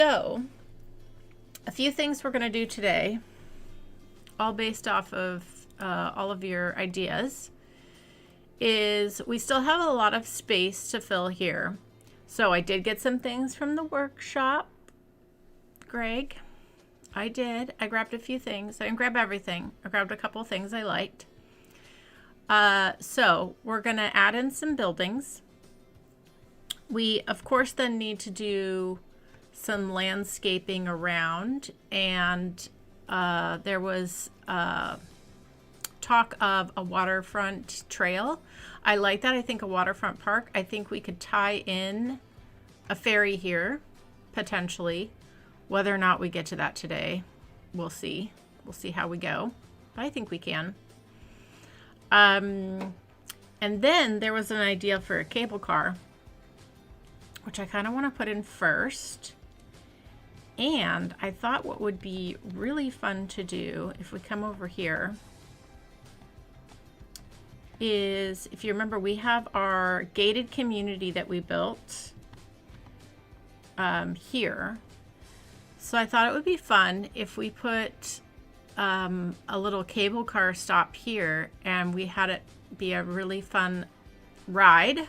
So, a few things we're going to do today, all based off of all of your ideas, is we still have a lot of space to fill here. So I did get some things from the workshop, Greg. I did. I grabbed a few things. I didn't grab everything. I grabbed a couple of things I liked. So we're going to add in some buildings. We, of course, then need to do some landscaping around, and there was talk of a waterfront trail. I like that. I think a waterfront park. I think we could tie in a ferry here, potentially. Whether or not we get to that today, we'll see. We'll see how we go. But I think we can. And then there was an idea for a cable car, which I kind of want to put in first. And I thought what would be really fun to do if we come over here is, if you remember, we have our gated community that we built here. So I thought it would be fun if we put a little cable car stop here, and we had it be a really fun ride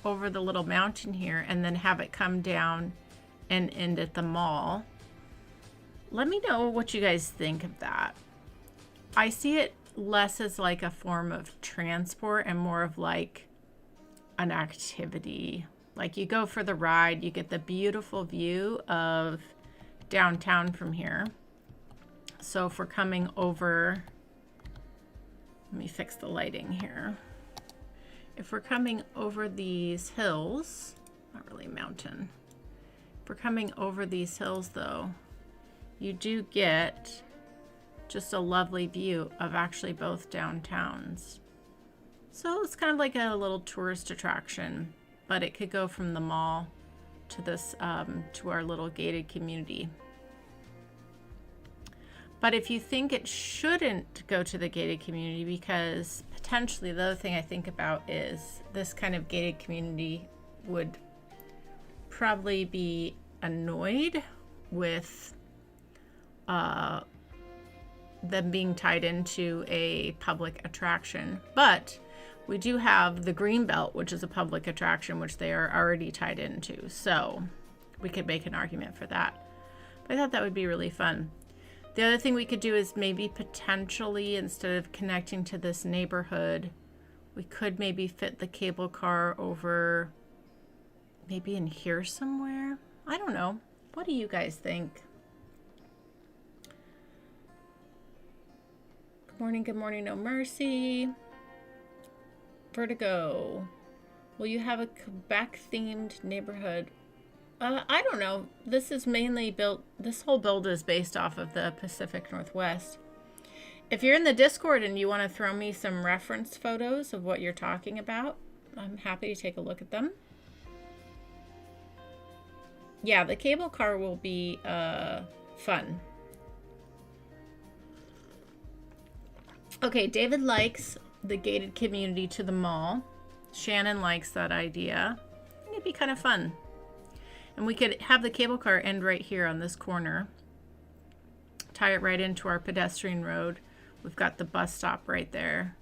over the little mountain here, and then have it come down and end at the mall. Let me know what you guys think of that. I see it less as like a form of transport and more of like an activity. Like you go for the ride, you get the beautiful view of downtown from here. So if we're coming over, let me fix the lighting here. If we're coming over these hills, not really mountain. If we're coming over these hills though, you do get just a lovely view of actually both downtowns. So it's kind of like a little tourist attraction, but it could go from the mall to this, to our little gated community. But if you think it shouldn't go to the gated community, because potentially the other thing I think about is this kind of gated community would probably be annoyed with them being tied into a public attraction. But we do have the green belt, which is a public attraction, which they are already tied into. So we could make an argument for that. But I thought that would be really fun. The other thing we could do is maybe potentially, instead of connecting to this neighborhood, we could maybe fit the cable car over maybe in here somewhere. I don't know. What do you guys think? Good morning, no mercy. Vertigo. Will you have a Quebec themed neighborhood? I don't know. This is mainly built, this whole build is based off of the Pacific Northwest. If you're in the Discord and you want to throw me some reference photos of what you're talking about, I'm happy to take a look at them. Yeah, the cable car will be fun. Okay, David likes the gated community to the mall. Shannon likes that idea. It'd be kind of fun. And we could have the cable car end right here on this corner. Tie it right into our pedestrian road. We've got the bus stop right there.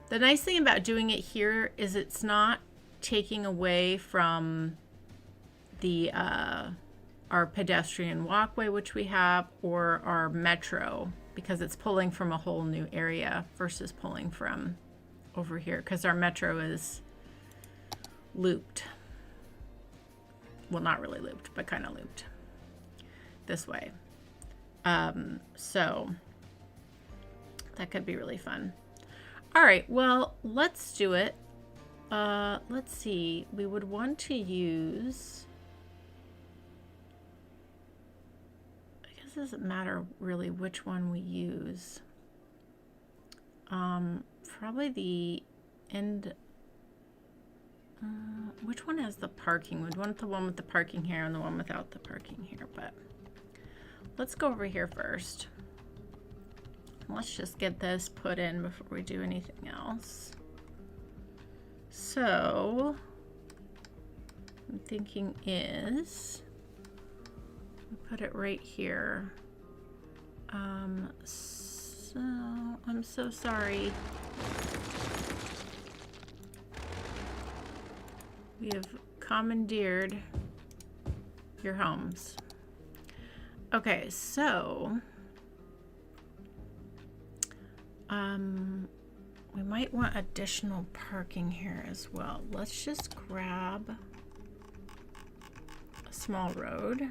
The nice thing about doing it here is it's not taking away from the our pedestrian walkway, which we have, or our metro, because it's pulling from a whole new area versus pulling from over here, because our metro is looped. Well, not really looped, but kind of looped this way. So that could be really fun. All right, well, let's do it. Let's see. We would want to use, I guess it doesn't matter really which one we use. Probably the end. Which one has the parking? We'd want the one with the parking here and the one without the parking here, but let's go over here first. Let's just get this put in before we do anything else. So I'm thinking is put it right here. So I'm so sorry. We have commandeered your homes. Okay, so we might want additional parking here as well. Let's just grab a small road.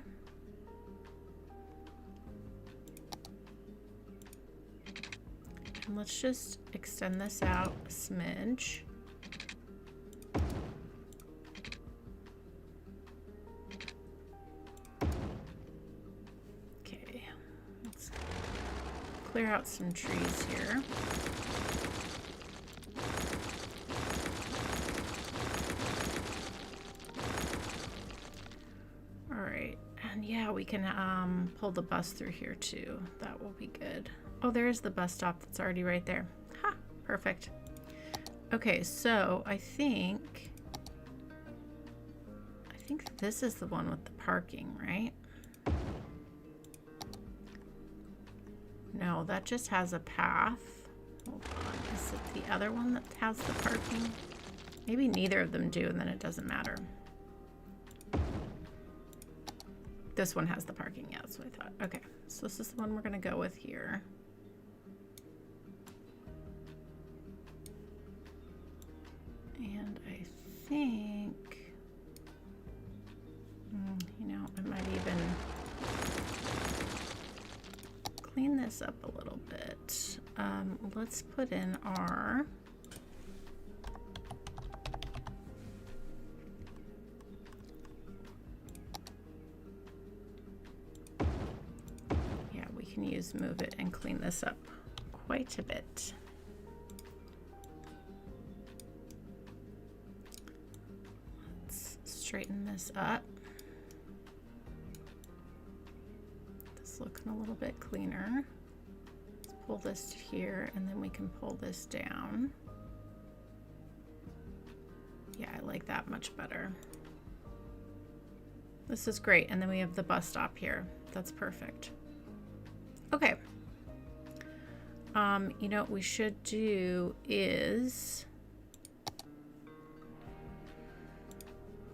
And let's just extend this out a smidge. Okay, let's clear out some trees here. All right, and yeah, we can pull the bus through here too. That will be good. Oh, there's the bus stop that's already right there. Ha, perfect. Okay, so I think this is the one with the parking, right? No, that just has a path. Hold on, is it the other one that has the parking? Maybe neither of them do, and then it doesn't matter. This one has the parking, yeah, that's what I thought. Okay, so this is the one we're gonna go with here. And I think, you know, I might even clean this up a little bit. Let's put in our we can use move it and clean this up quite a bit. Let's straighten this up. This looking a little bit cleaner. Let's pull this to here and then we can pull this down. Yeah, I like that much better. This is great. And then we have the bus stop here. That's perfect. Okay. You know what we should do is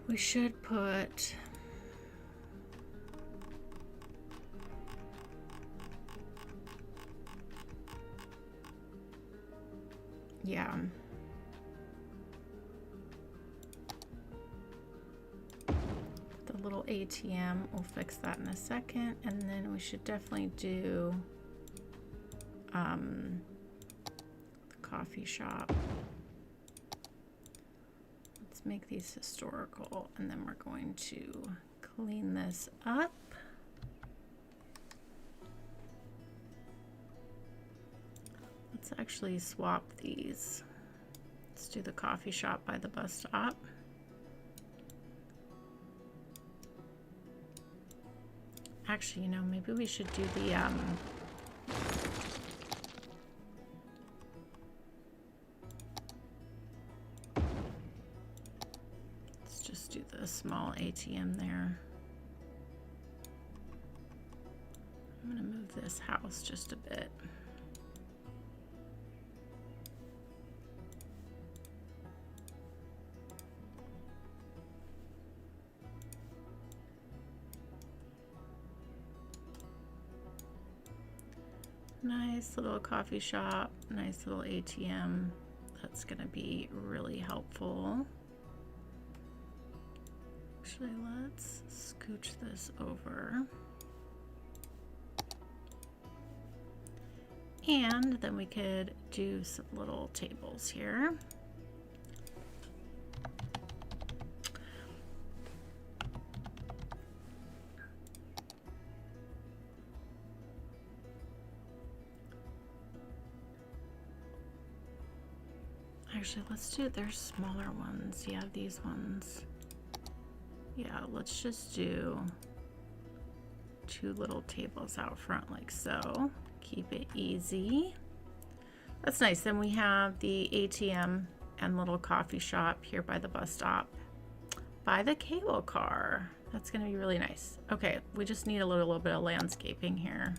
we should put the little ATM. We'll fix that in a second, and then we should definitely do the coffee shop. Let's make these historical, and then we're going to clean this up. Let's actually swap these. Let's do the coffee shop by the bus stop. Actually, you know, maybe we should do the let's just do the small ATM there. I'm gonna move this house just a bit. Nice little coffee shop, nice little ATM. That's gonna be really helpful. Actually, let's scooch this over. And then we could do some little tables here. Actually, let's do, there's smaller ones. Yeah, these ones. Yeah, let's just do 2 little tables out front like so. Keep it easy. That's nice. Then we have the ATM and little coffee shop here by the bus stop. By the cable car. That's going to be really nice. Okay, we just need a little bit of landscaping here.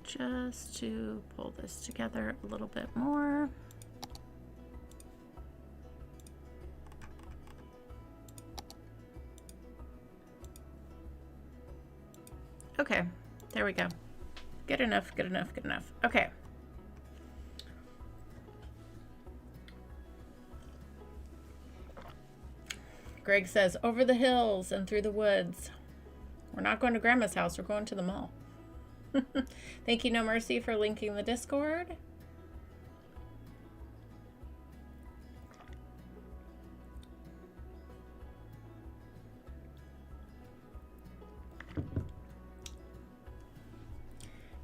Just to pull this together a little bit more. Okay, there we go. Good enough, good enough, good enough. Okay. Greg says, over the hills and through the woods. We're not going to Grandma's house, we're going to the mall. Thank you, No Mercy, for linking the Discord.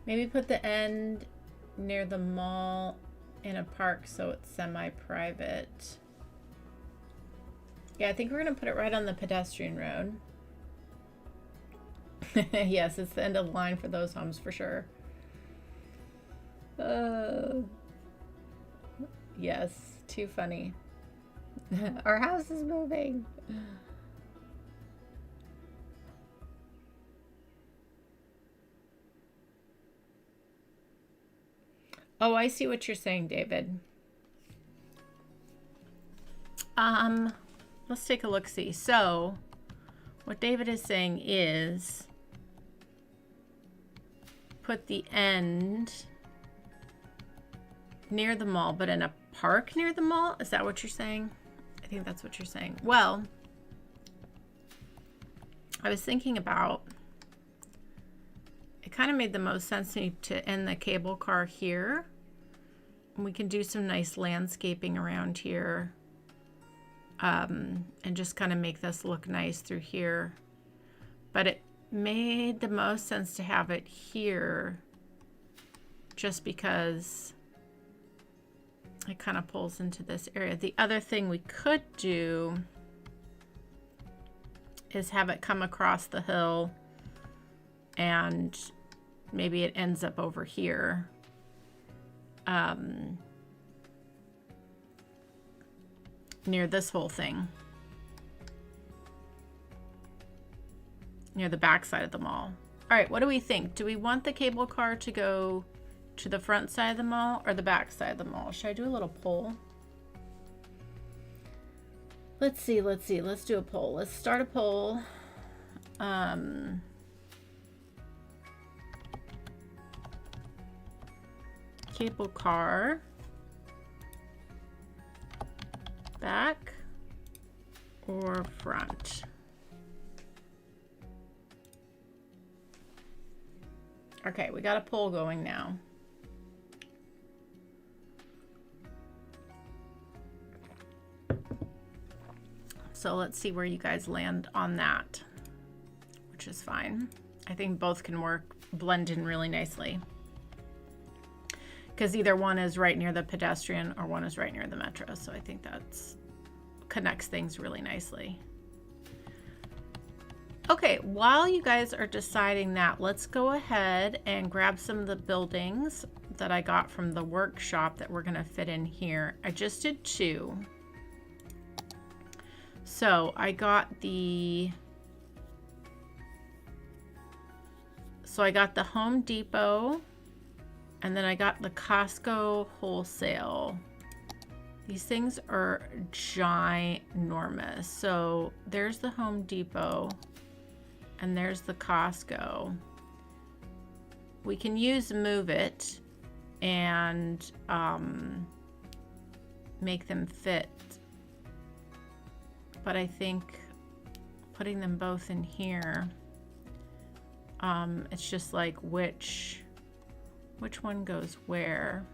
Maybe put the end near the mall in a park so it's semi-private. Yeah, I think we're going to put it right on the pedestrian road. Yes, it's the end of the line for those homes for sure. Yes, too funny. Our house is moving. Oh, I see what you're saying, David. Let's take a look-see. So, what David is saying is put the end near the mall, but in a park near the mall? Is that what you're saying? I think that's what you're saying. Well, I was thinking about, it kind of made the most sense to me to end the cable car here. And we can do some nice landscaping around here. And just kind of make this look nice through here. But it made the most sense to have it here just because it kind of pulls into this area. The other thing we could do is have it come across the hill and maybe it ends up over here. Near this whole thing. Near the back side of the mall. All right, what do we think? Do we want the cable car to go to the front side of the mall or the back side of the mall? Should I do a little poll? Let's see. Let's do a poll. Let's start a poll. Cable car. Back or front? Okay, we got a poll going now. So let's see where you guys land on that, which is fine. I think both can work, blend in really nicely. Because either one is right near the pedestrian or one is right near the metro. So I think that's connects things really nicely. Okay, while you guys are deciding that, let's go ahead and grab some of the buildings that I got from the workshop that we're gonna fit in here. I just did 2. So I got the Home Depot. And then I got the Costco wholesale. These things are ginormous. So there's the Home Depot and there's the Costco. We can use Move It and make them fit. But I think putting them both in here, it's just like which one goes where.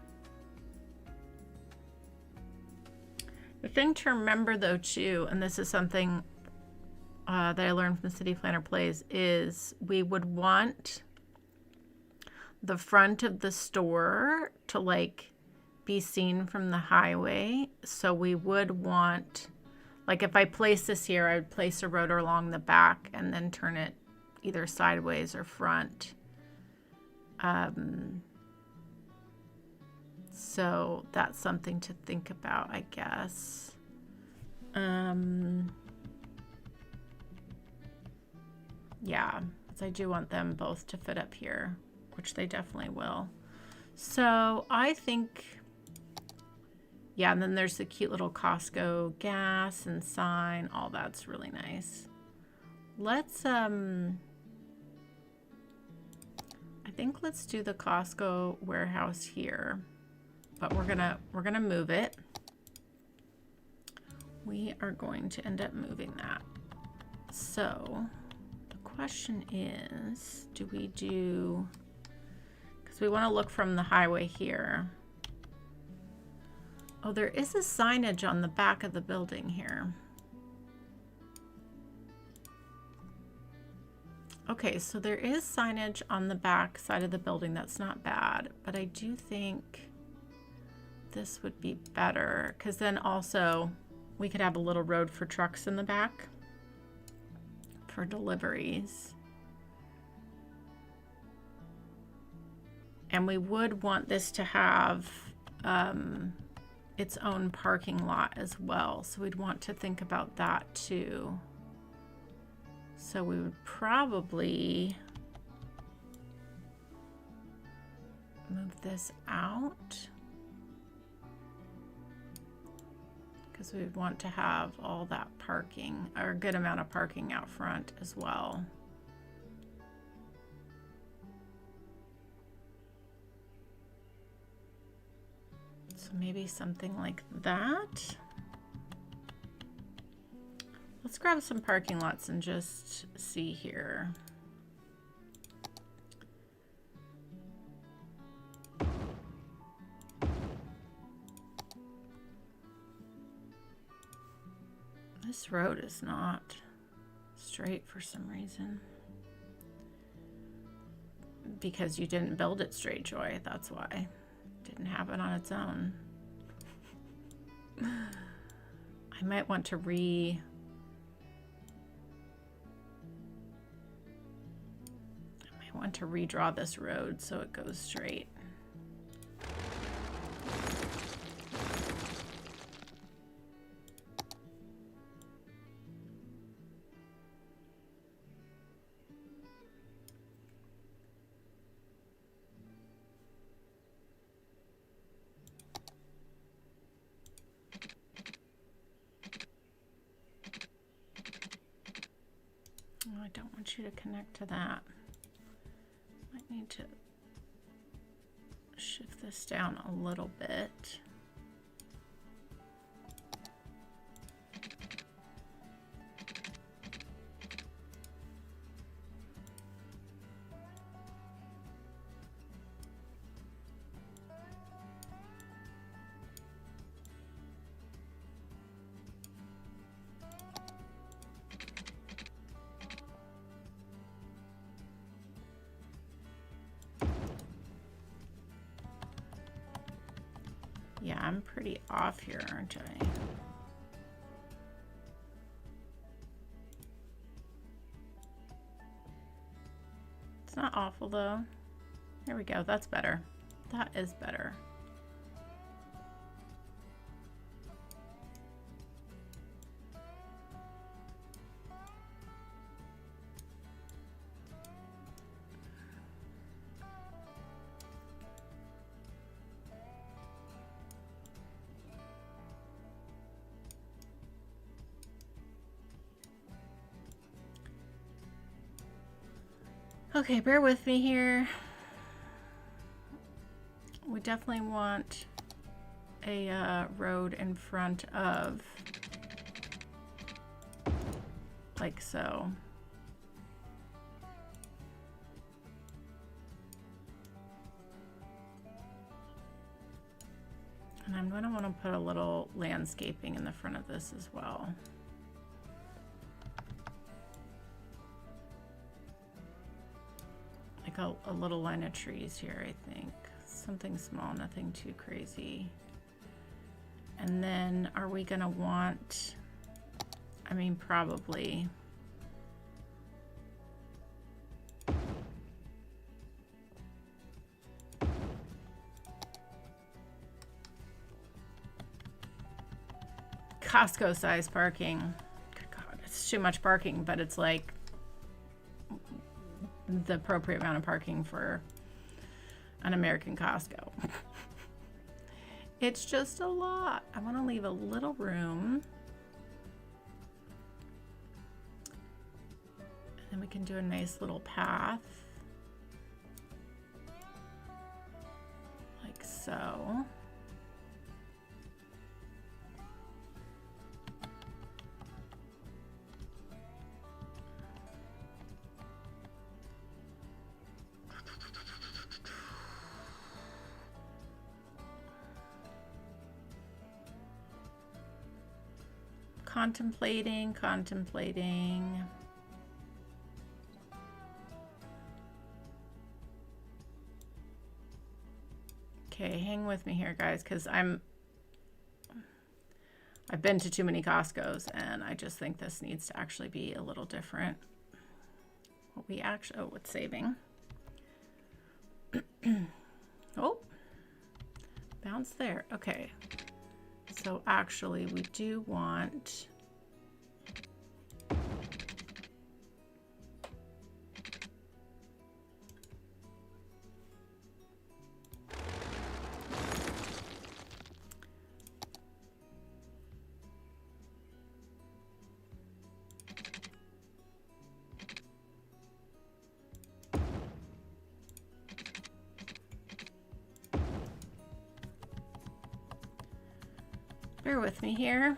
The thing to remember though too, and this is something that I learned from City Planner Plays, is we would want the front of the store to like be seen from the highway. So we would want Like if I place this here, I would place a rotor along the back and then turn it either sideways or front. So that's something to think about, I guess. Yeah, because I do want them both to fit up here, which they definitely will. So I think, yeah, and then there's the cute little Costco gas and sign. All that's really nice. Let's, I think let's do the Costco warehouse here, but we're gonna move it. We are going to end up moving that. So the question is, do we do, because we want to look from the highway here. Oh, there is a signage on the back of the building here. Okay, so there is signage on the back side of the building. That's not bad, but I do think this would be better, because then also we could have a little road for trucks in the back for deliveries. And we would want this to have its own parking lot as well. So we'd want to think about that too. So we would probably move this out, because we would want to have all that parking, or a good amount of parking out front as well. So maybe something like that. Let's grab some parking lots and just see here. This road is not straight for some reason. Because you didn't build it straight, Joy. That's why. It didn't happen on its own. I might want to redraw this road so it goes straight. Oh, I don't want you to connect to that. I need to shift this down a little bit. Yeah, I'm pretty off here, aren't I? It's not awful though. There we go, that's better. That is better. Okay, bear with me here. We definitely want a road in front of, like so. And I'm going to want to put a little landscaping in the front of this as well. A little line of trees here, I think. Something small, nothing too crazy. And then are we gonna want I mean, probably. Costco size parking. Good God, it's too much parking, but it's like the appropriate amount of parking for an American Costco. It's just a lot. I want to leave a little room. And then we can do a nice little path. Like so. Contemplating. Okay, hang with me here, guys, because I've been to too many Costco's, and I just think this needs to actually be a little different. What we actually, oh, it's saving. Oh, bounce there. Okay. So actually we do want bear with me here.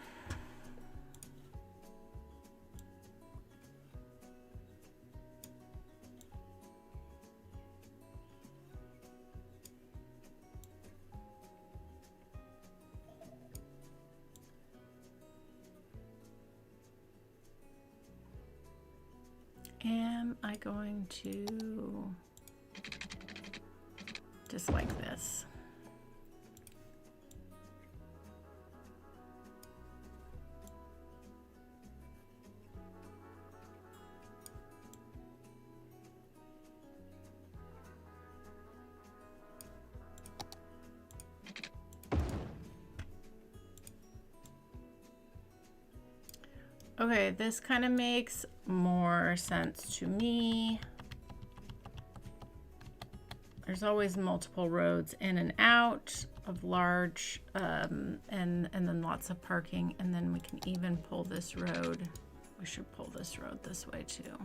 Am I going to just like this? Okay, this kind of makes more sense to me. There's always multiple roads in and out of large, and then lots of parking, and then we can even pull this road. We should pull this road this way too.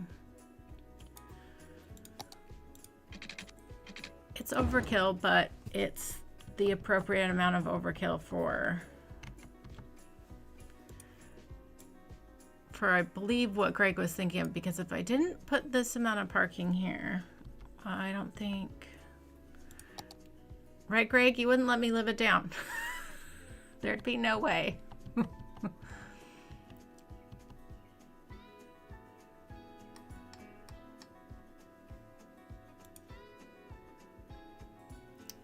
It's overkill, but it's the appropriate amount of overkill for I believe what Greg was thinking of, because if I didn't put this amount of parking here, I don't think, right, Greg, you wouldn't let me live it down. There'd be no way. All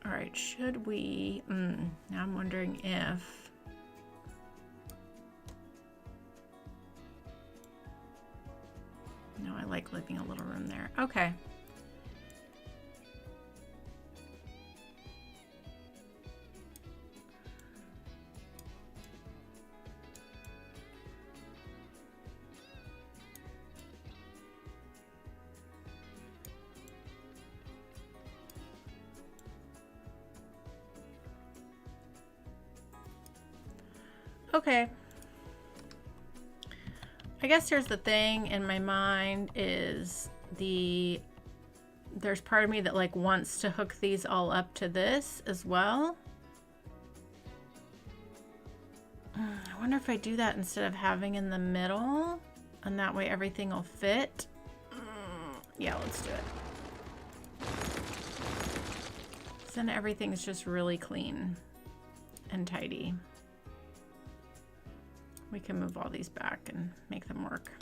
right, should we, now I'm wondering if, no, I like leaving a little room there. Okay. Okay. I guess here's the thing in my mind is there's part of me that like wants to hook these all up to this as well. I wonder if I do that instead of having in the middle, and that way everything will fit. Yeah, let's do it. So then everything's just really clean and tidy. We can move all these back and make them work.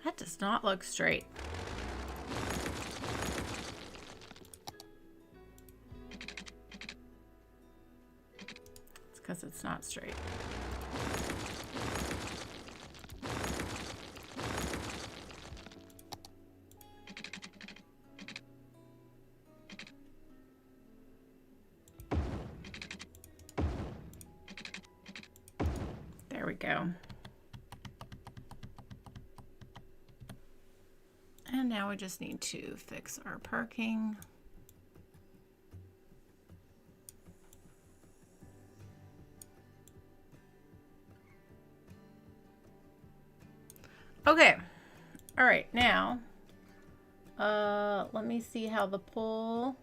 That does not look straight. because it's not straight. There we go. And now we just need to fix our parking. Okay. All right, now, let me see how the poll,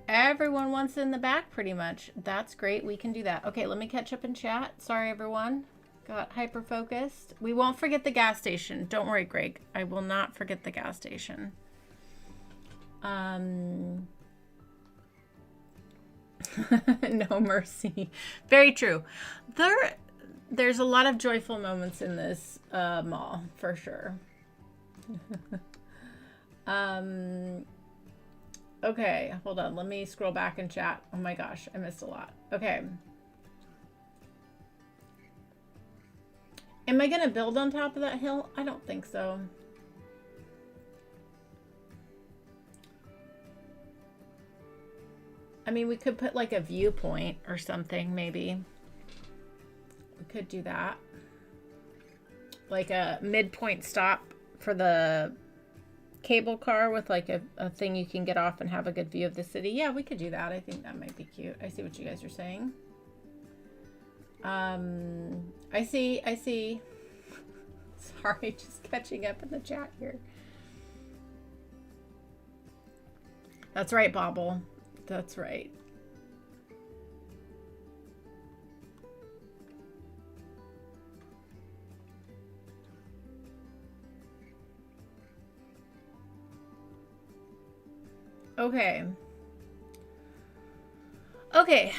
everyone wants in the back pretty much. That's great. We can do that. Okay, let me catch up in chat. Sorry, everyone. Got hyper-focused. We won't forget the gas station. Don't worry, Greg. I will not forget the gas station. No mercy. Very true. There's a lot of joyful moments in this mall, for sure. Okay, hold on. Let me scroll back and chat. Oh my gosh, I missed a lot. Okay. Am I going to build on top of that hill? I don't think so. I mean, we could put like a viewpoint or something, maybe. We could do that. Like a midpoint stop for the cable car with like a thing you can get off and have a good view of the city. Yeah, we could do that. I think that might be cute. I see what you guys are saying. I see. Sorry, just catching up in the chat here. That's right, Bobble. That's right. Okay. Okay.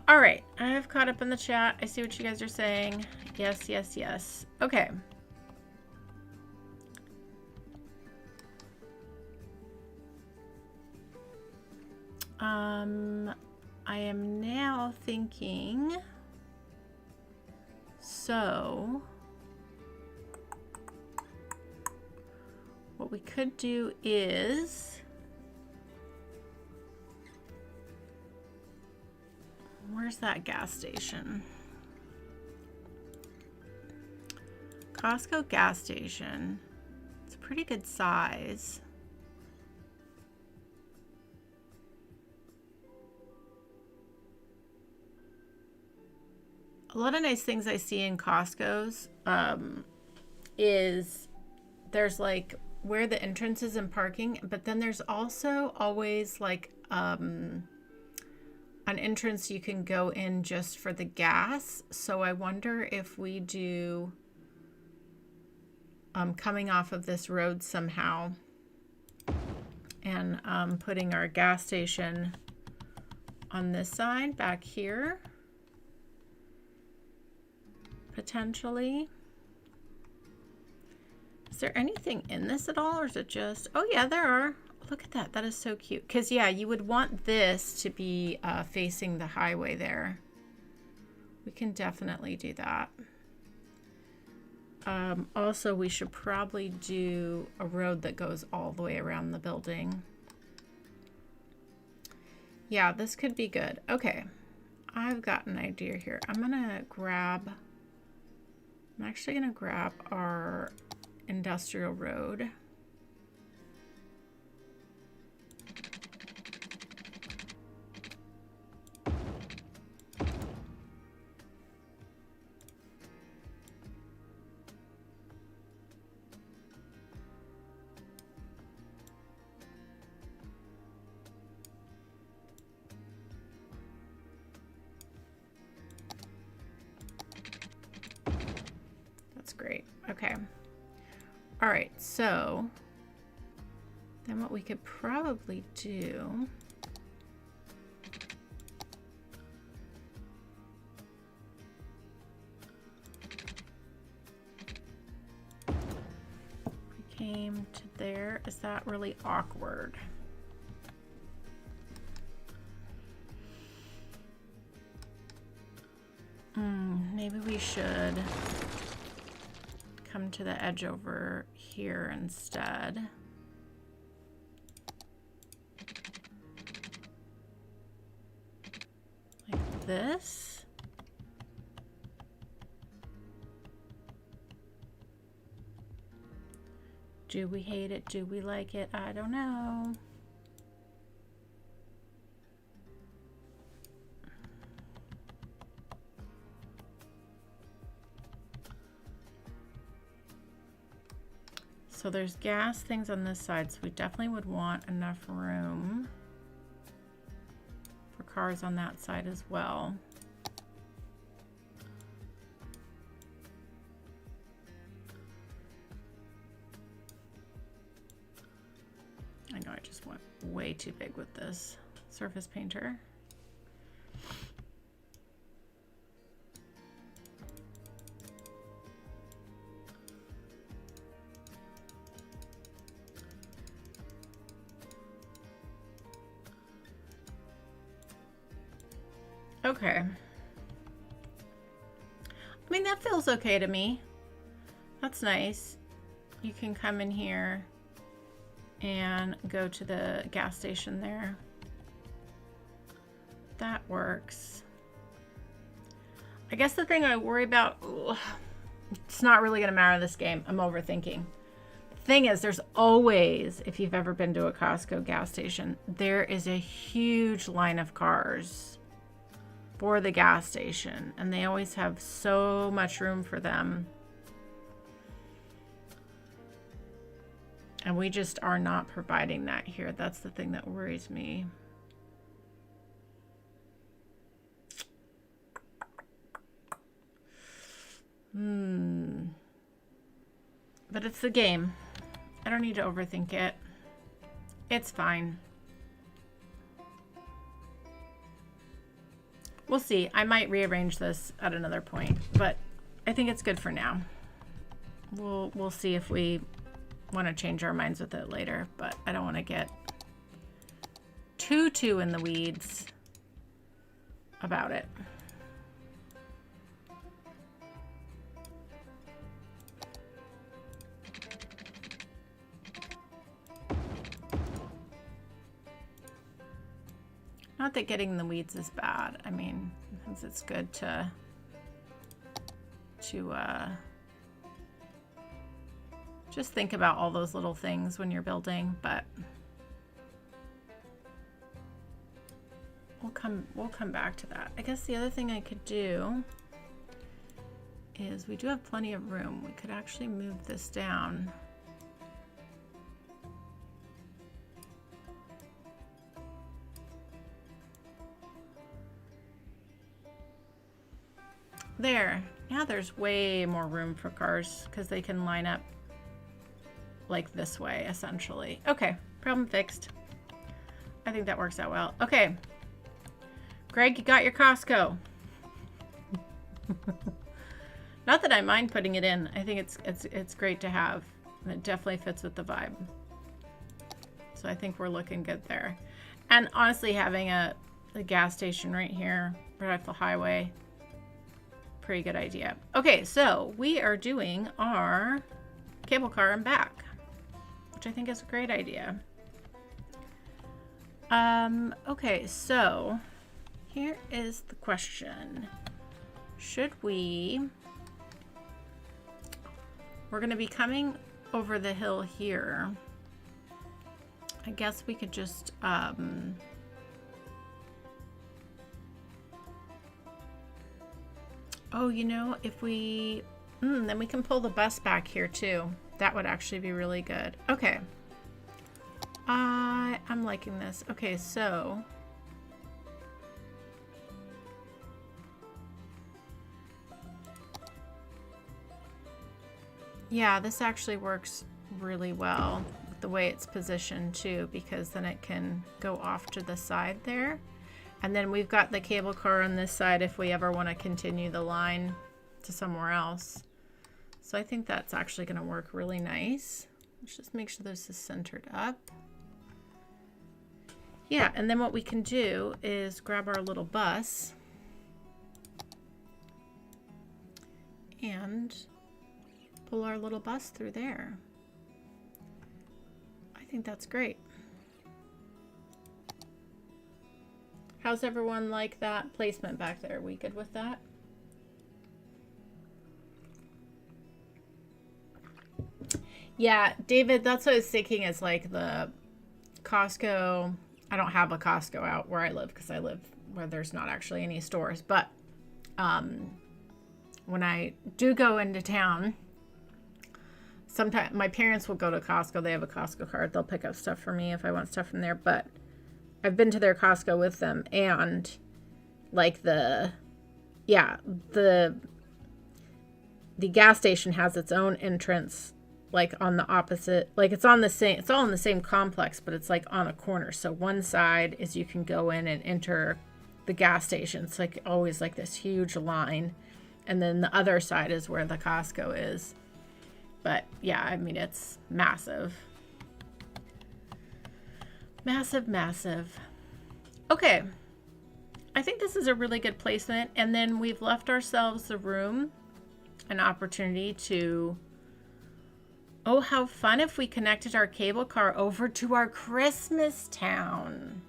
All right. I have caught up in the chat. I see what you guys are saying. Yes, yes, yes. Okay. I am now thinking, so what we could do is, where's that gas station? Costco gas station. It's a pretty good size. A lot of nice things I see in Costco's is there's like where the entrance is and parking, but then there's also always like an entrance you can go in just for the gas. So I wonder if we do coming off of this road somehow and putting our gas station on this side back here. Potentially. Is there anything in this at all, or is it just, oh yeah, there are. Look at that. That is so cute. Because yeah, you would want this to be facing the highway there. We can definitely do that. Also, we should probably do a road that goes all the way around the building. Yeah, this could be good. Okay, I've got an idea here. I'm actually gonna grab our industrial road. Great. Okay. All right. So then what we could probably do we came to there. Is that really awkward? Maybe we should come to the edge over here instead. Like this. Do we hate it? Do we like it? I don't know. So there's gas things on this side, so we definitely would want enough room for cars on that side as well. I know I just went way too big with this surface painter. Okay. I mean, that feels okay to me. That's nice. You can come in here and go to the gas station there. That works. I guess the thing I worry about, it's not really gonna matter in this game. I'm overthinking. The thing is, there's always, if you've ever been to a Costco gas station, there is a huge line of cars for the gas station, and they always have so much room for them. And we just are not providing that here. That's the thing that worries me. But it's the game. I don't need to overthink it. It's fine. We'll see. I might rearrange this at another point, but I think it's good for now. We'll see if we want to change our minds with it later, but I don't want to get too in the weeds about it. Not that getting in the weeds is bad. I mean, sometimes it's good to just think about all those little things when you're building, but we'll come back to that. I guess the other thing I could do is we do have plenty of room. We could actually move this down. There. Now there's way more room for cars because they can line up like this way, essentially. Okay, problem fixed. I think that works out well. Okay. Greg, you got your Costco. Not that I mind putting it in. I think it's great to have. And it definitely fits with the vibe. So I think we're looking good there. And honestly, having a gas station right here, right off the highway, pretty good idea. Okay, so we are doing our cable car and back, which I think is a great idea. Okay, so here is the question. Should we're going to be coming over the hill here. I guess we could just oh, you know, if we then we can pull the bus back here too. That would actually be really good. Okay. I'm liking this. Okay, so yeah, this actually works really well with the way it's positioned too, because then it can go off to the side there. And then we've got the cable car on this side if we ever want to continue the line to somewhere else. So I think that's actually going to work really nice. Let's just make sure this is centered up. Yeah, and then what we can do is grab our little bus. and pull our little bus through there. I think that's great. How's everyone like that placement back there? Are we good with that? Yeah, David, that's what I was thinking is like the Costco. I don't have a Costco out where I live because I live where there's not actually any stores. But when I do go into town, sometimes my parents will go to Costco. They have a Costco card. They'll pick up stuff for me if I want stuff from there. But I've been to their Costco with them, and like the gas station has its own entrance, like on the opposite, like it's all in the same complex, but it's like on a corner. So one side is you can go in and enter the gas station. It's like always like this huge line. And then the other side is where the Costco is. But yeah, I mean, it's massive. Massive, massive. Okay. I think this is a really good placement. And then we've left ourselves the room, an opportunity to, oh, how fun if we connected our cable car over to our Christmas town.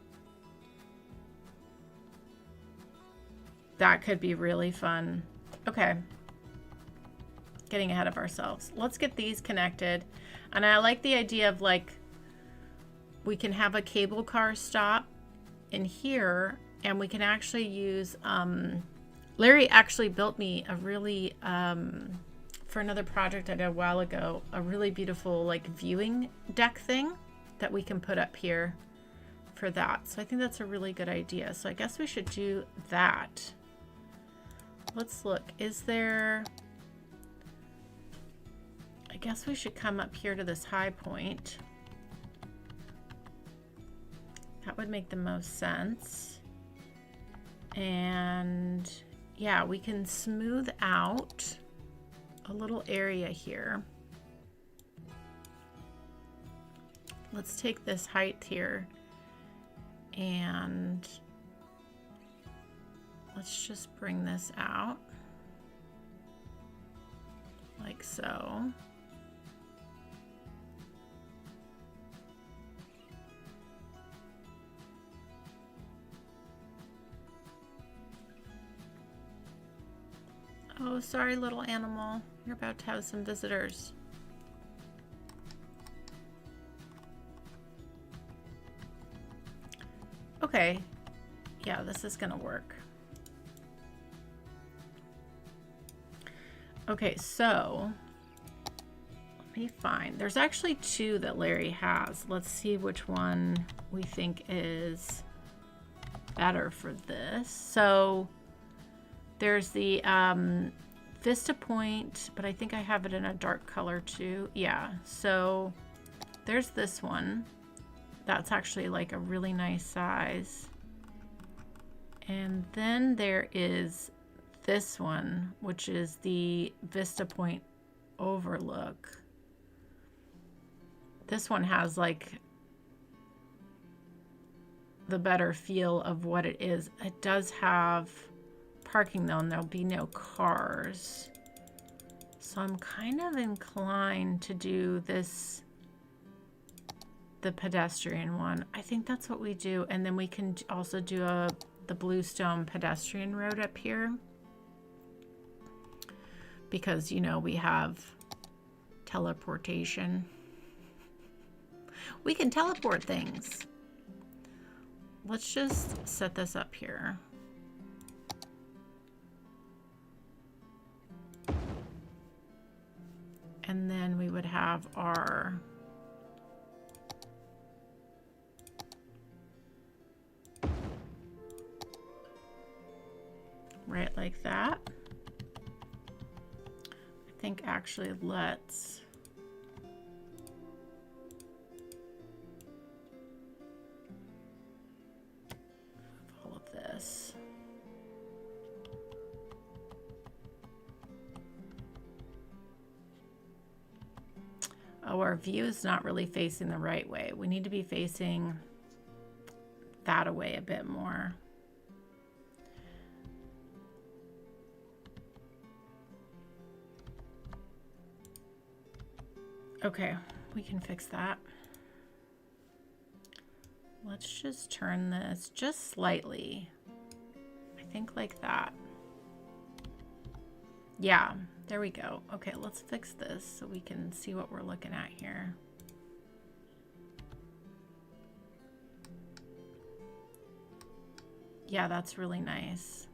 That could be really fun. Okay. Getting ahead of ourselves. Let's get these connected. And I like the idea of like, we can have a cable car stop in here, and we can actually use, Larry actually built me a really, for another project I did a while ago, a really beautiful like viewing deck thing that we can put up here for that. So I think that's a really good idea. So I guess we should do that. Let's look. Is there... I guess we should come up here to this high point. That would make the most sense. And yeah, we can smooth out a little area here. Let's take this height here and let's just bring this out like so. Oh, sorry, little animal. You're about to have some visitors. Okay. Yeah, this is gonna work. Okay, so let me find. There's actually two that Larry has. Let's see which one we think is better for this. So there's the Vista Point, but I think I have it in a dark color too. Yeah, so there's this one. That's actually like a really nice size. And then there is this one, which is the Vista Point Overlook. This one has like the better feel of what it is. It does have parking though, and there'll be no cars. So I'm kind of inclined to do this, the pedestrian one. I think that's what we do. And then we can also do the Bluestone pedestrian road up here. Because, you know, we have teleportation. We can teleport things. Let's just set this up here. And then we would have our right like that. I think actually let's all of this. Oh, our view is not really facing the right way. We need to be facing that away a bit more. Okay, we can fix that. Let's just turn this just slightly. I think like that. Yeah, there we go. Okay, let's fix this so we can see what we're looking at here. Yeah, that's really nice.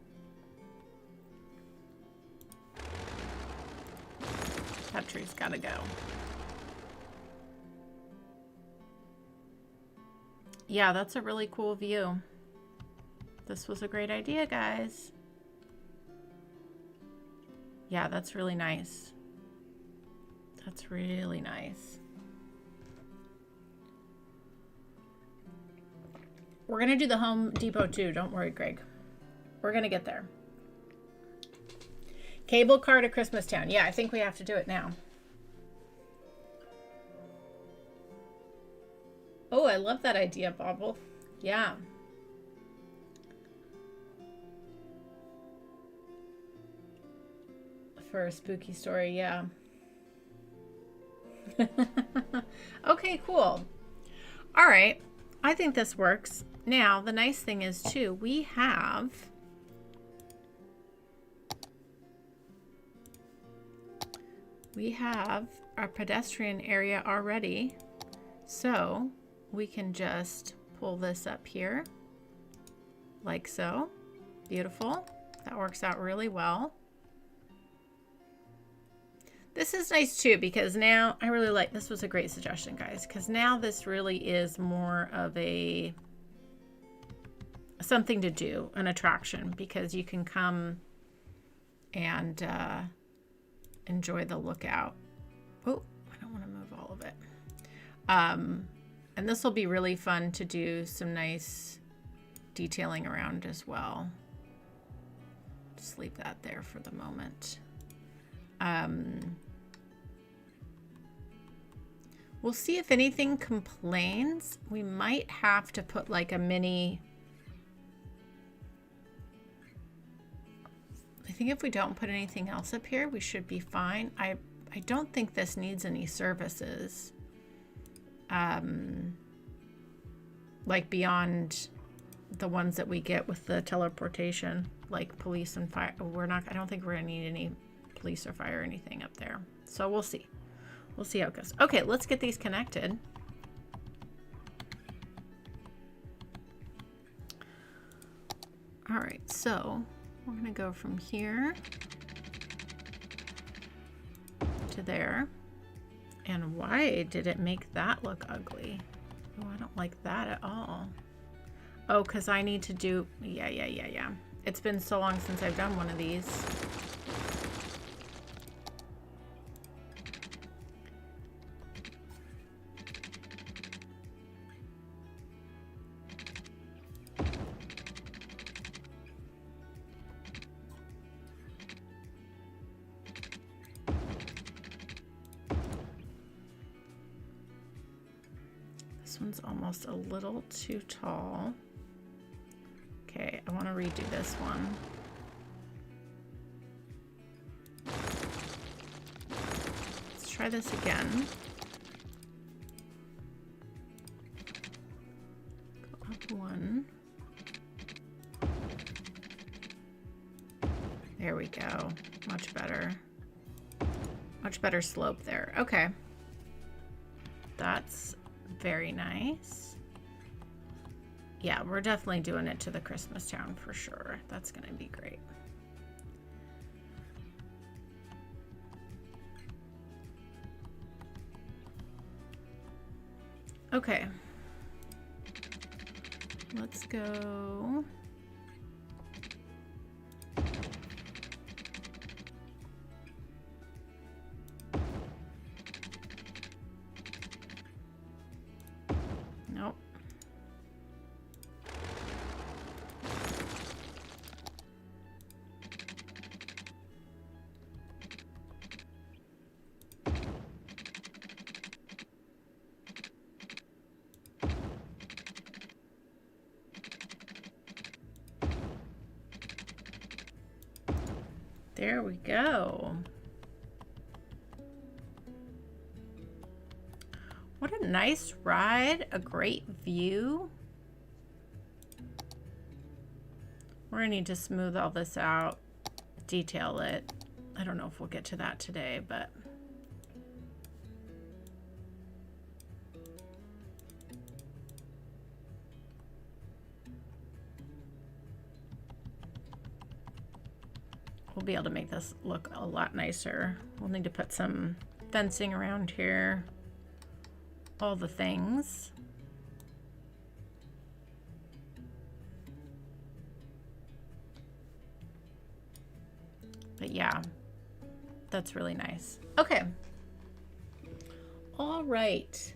That tree's gotta go. Yeah, that's a really cool view. This was a great idea, guys. Yeah, that's really nice. That's really nice. We're gonna do the Home Depot too. Don't worry, Greg. We're gonna get there. Cable car to Christmas Town. Yeah, I think we have to do it now. Oh, I love that idea, Bobble. Yeah. For a spooky story, yeah. Okay, cool. All right. I think this works. Now, the nice thing is, too, we have our pedestrian area already. So we can just pull this up here like so. Beautiful. That works out really well. This is nice too, because now I really like, this was a great suggestion, guys, because now this really is more of a something to do, an attraction, because you can come and enjoy the lookout. Oh, I don't want to move all of it. And this will be really fun to do some nice detailing around as well. Just leave that there for the moment. We'll see if anything complains. We might have to put like a mini. I think if we don't put anything else up here, we should be fine. I don't think this needs any services. Like beyond the ones that we get with the teleportation, like police and fire. I don't think we're gonna need any police or fire or anything up there. So we'll see. We'll see how it goes. Okay, let's get these connected. All right, so we're gonna go from here to there. And why did it make that look ugly? Oh, I don't like that at all. Oh, because I need to do, yeah. It's been so long since I've done one of these. This one's almost a little too tall. Okay, I want to redo this one. Let's try this again. Go up one. There we go. Much better. Much better slope there. Okay. That's very nice. Yeah, we're definitely doing it to the Christmas town for sure. That's gonna be great. Okay. Let's go. Nope. There we go. What a nice ride, a great view. We're gonna need to smooth all this out, detail it. I don't know if we'll get to that today, but we'll be able to make this look a lot nicer. We'll need to put some fencing around here, all the things. But yeah, that's really nice. Okay. All right.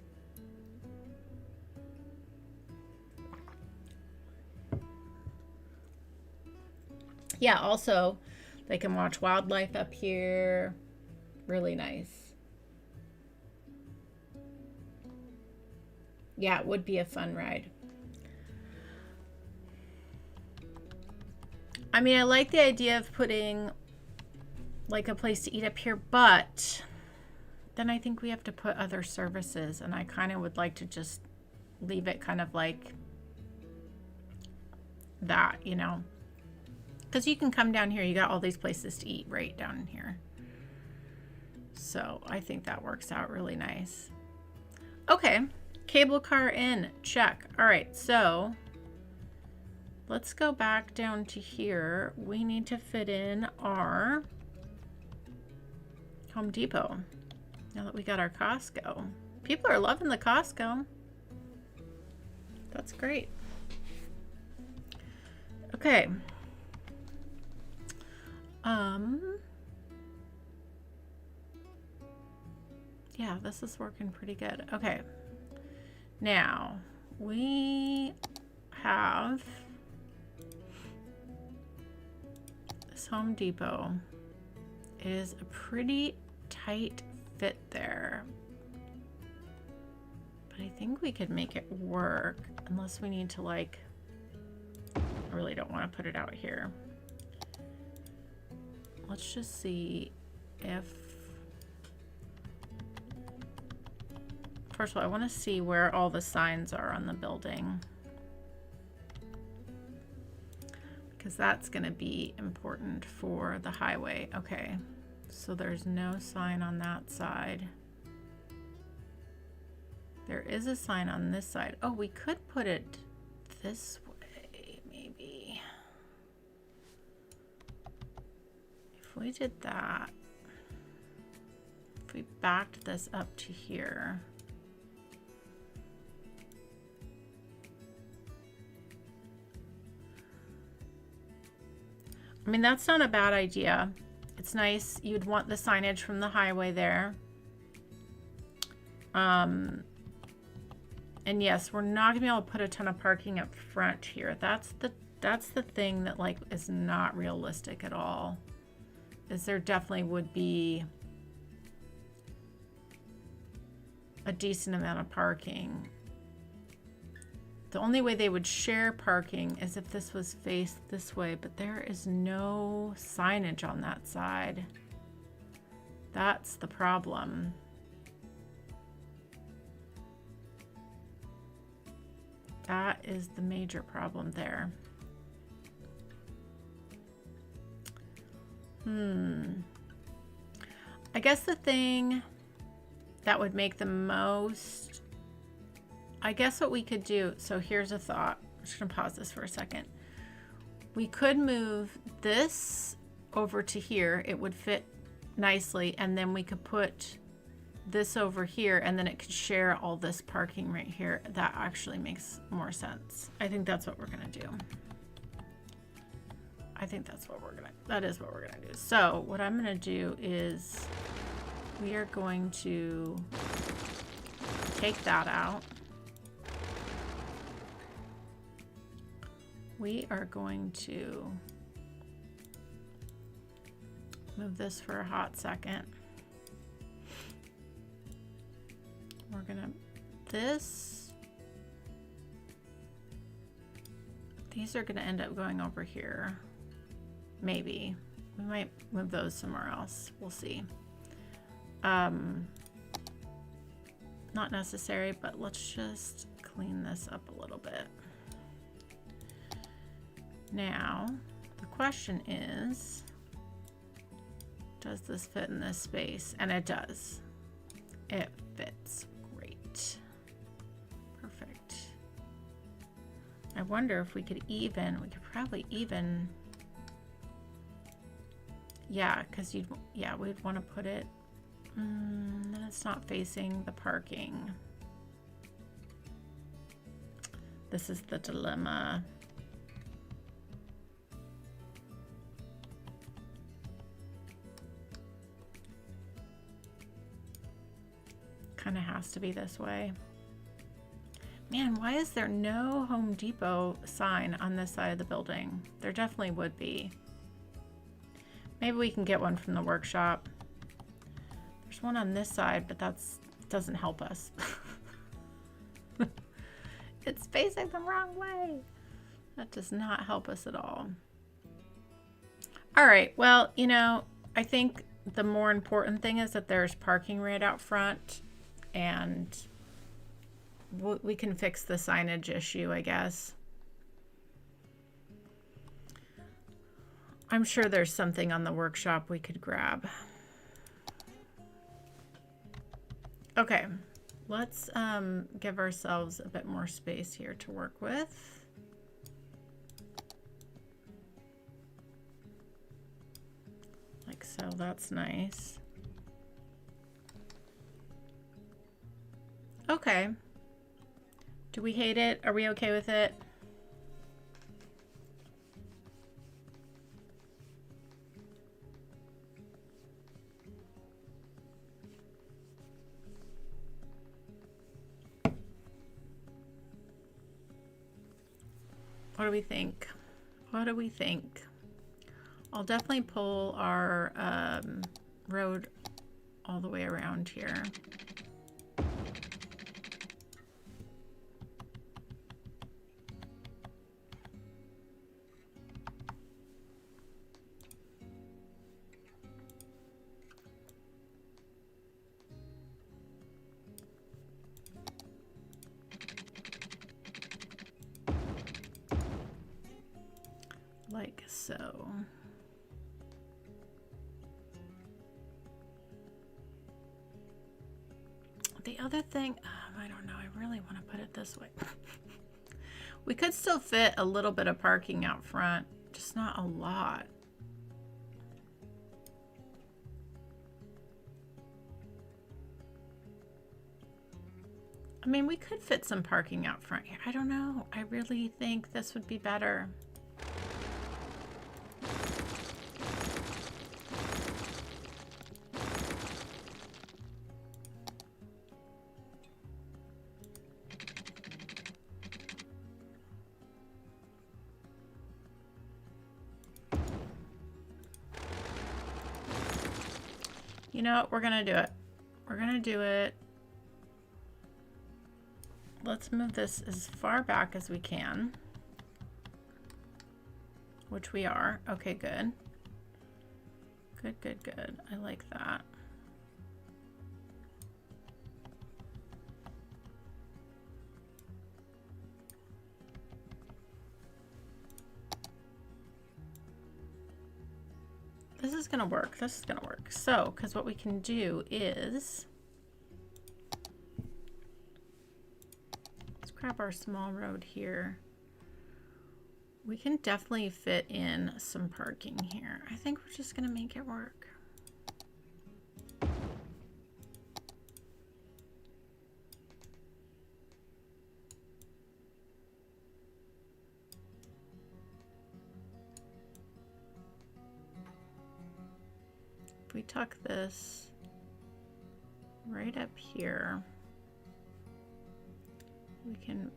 Yeah, also they can watch wildlife up here. Really nice. Yeah, it would be a fun ride. I mean, I like the idea of putting like a place to eat up here, but then I think we have to put other services, and I kind of would like to just leave it kind of like that, you know, because you can come down here, you got all these places to eat right down in here. So I think that works out really nice. Okay, cable car in, check. All right, so let's go back down to here. We need to fit in our Home Depot. Now that we got our Costco. People are loving the Costco. That's great. Okay. Yeah, this is working pretty good. Okay. Now, we have this Home Depot. It is a pretty tight fit there, but I think we could make it work, unless we need to, like, I really don't want to put it out here. Let's just see if, first of all, I want to see where all the signs are on the building, because that's going to be important for the highway. Okay. So there's no sign on that side. There is a sign on this side. Oh, we could put it this way, maybe. If we did that, if we backed this up to here. I mean, that's not a bad idea. It's nice. You'd want the signage from the highway there. And yes, we're not gonna be able to put a ton of parking up front here. That's the thing that, like, is not realistic at all. Is there definitely would be a decent amount of parking. The only way they would share parking is if this was faced this way, but there is no signage on that side. That's the problem. That is the major problem there. I guess the thing that would make the most, I guess what we could do, so here's a thought. I'm just gonna pause this for a second. We could move this over to here. It would fit nicely, and then we could put this over here, and then it could share all this parking right here. That actually makes more sense. I think that's what we're gonna do. I think that's what we're gonna, that is what we're gonna do. So what I'm gonna do is we are going to take that out. We are going to move this for a hot second. We're gonna, these are gonna end up going over here. Maybe. We might move those somewhere else. We'll see. not necessary, but let's just clean this up a little bit. Now, the question is, does this fit in this space? And it does. It fits great. Perfect. I wonder if we could probably even, yeah, because we'd want to put it, then it's not facing the parking. This is the dilemma. Kind of has to be this way. Man, why is there no Home Depot sign on this side of the building? There definitely would be. Maybe we can get one from the workshop. There's one on this side, but that doesn't help us. It's facing the wrong way. That does not help us at all. All right, well, you know, I think the more important thing is that there's parking right out front, and we can fix the signage issue, I guess. I'm sure there's something on the workshop we could grab. Okay, let's give ourselves a bit more space here to work with. Like so, that's nice. Okay. Do we hate it? Are we okay with it? What do we think? What do we think? I'll definitely pull our road all the way around here. Like so. The other thing, I don't know, I really want to put it this way. We could still fit a little bit of parking out front, just not a lot. I mean, we could fit some parking out front here. I don't know. I really think this would be better. You know what? We're gonna do it. We're gonna do it. Let's move this as far back as we can, which we are. Okay, good. Good, good, good. I like that. This is gonna work. This is gonna work. So, because what we can do is let's grab our small road here. We can definitely fit in some parking here. I think we're just gonna make it work. If we tuck this right up here, we can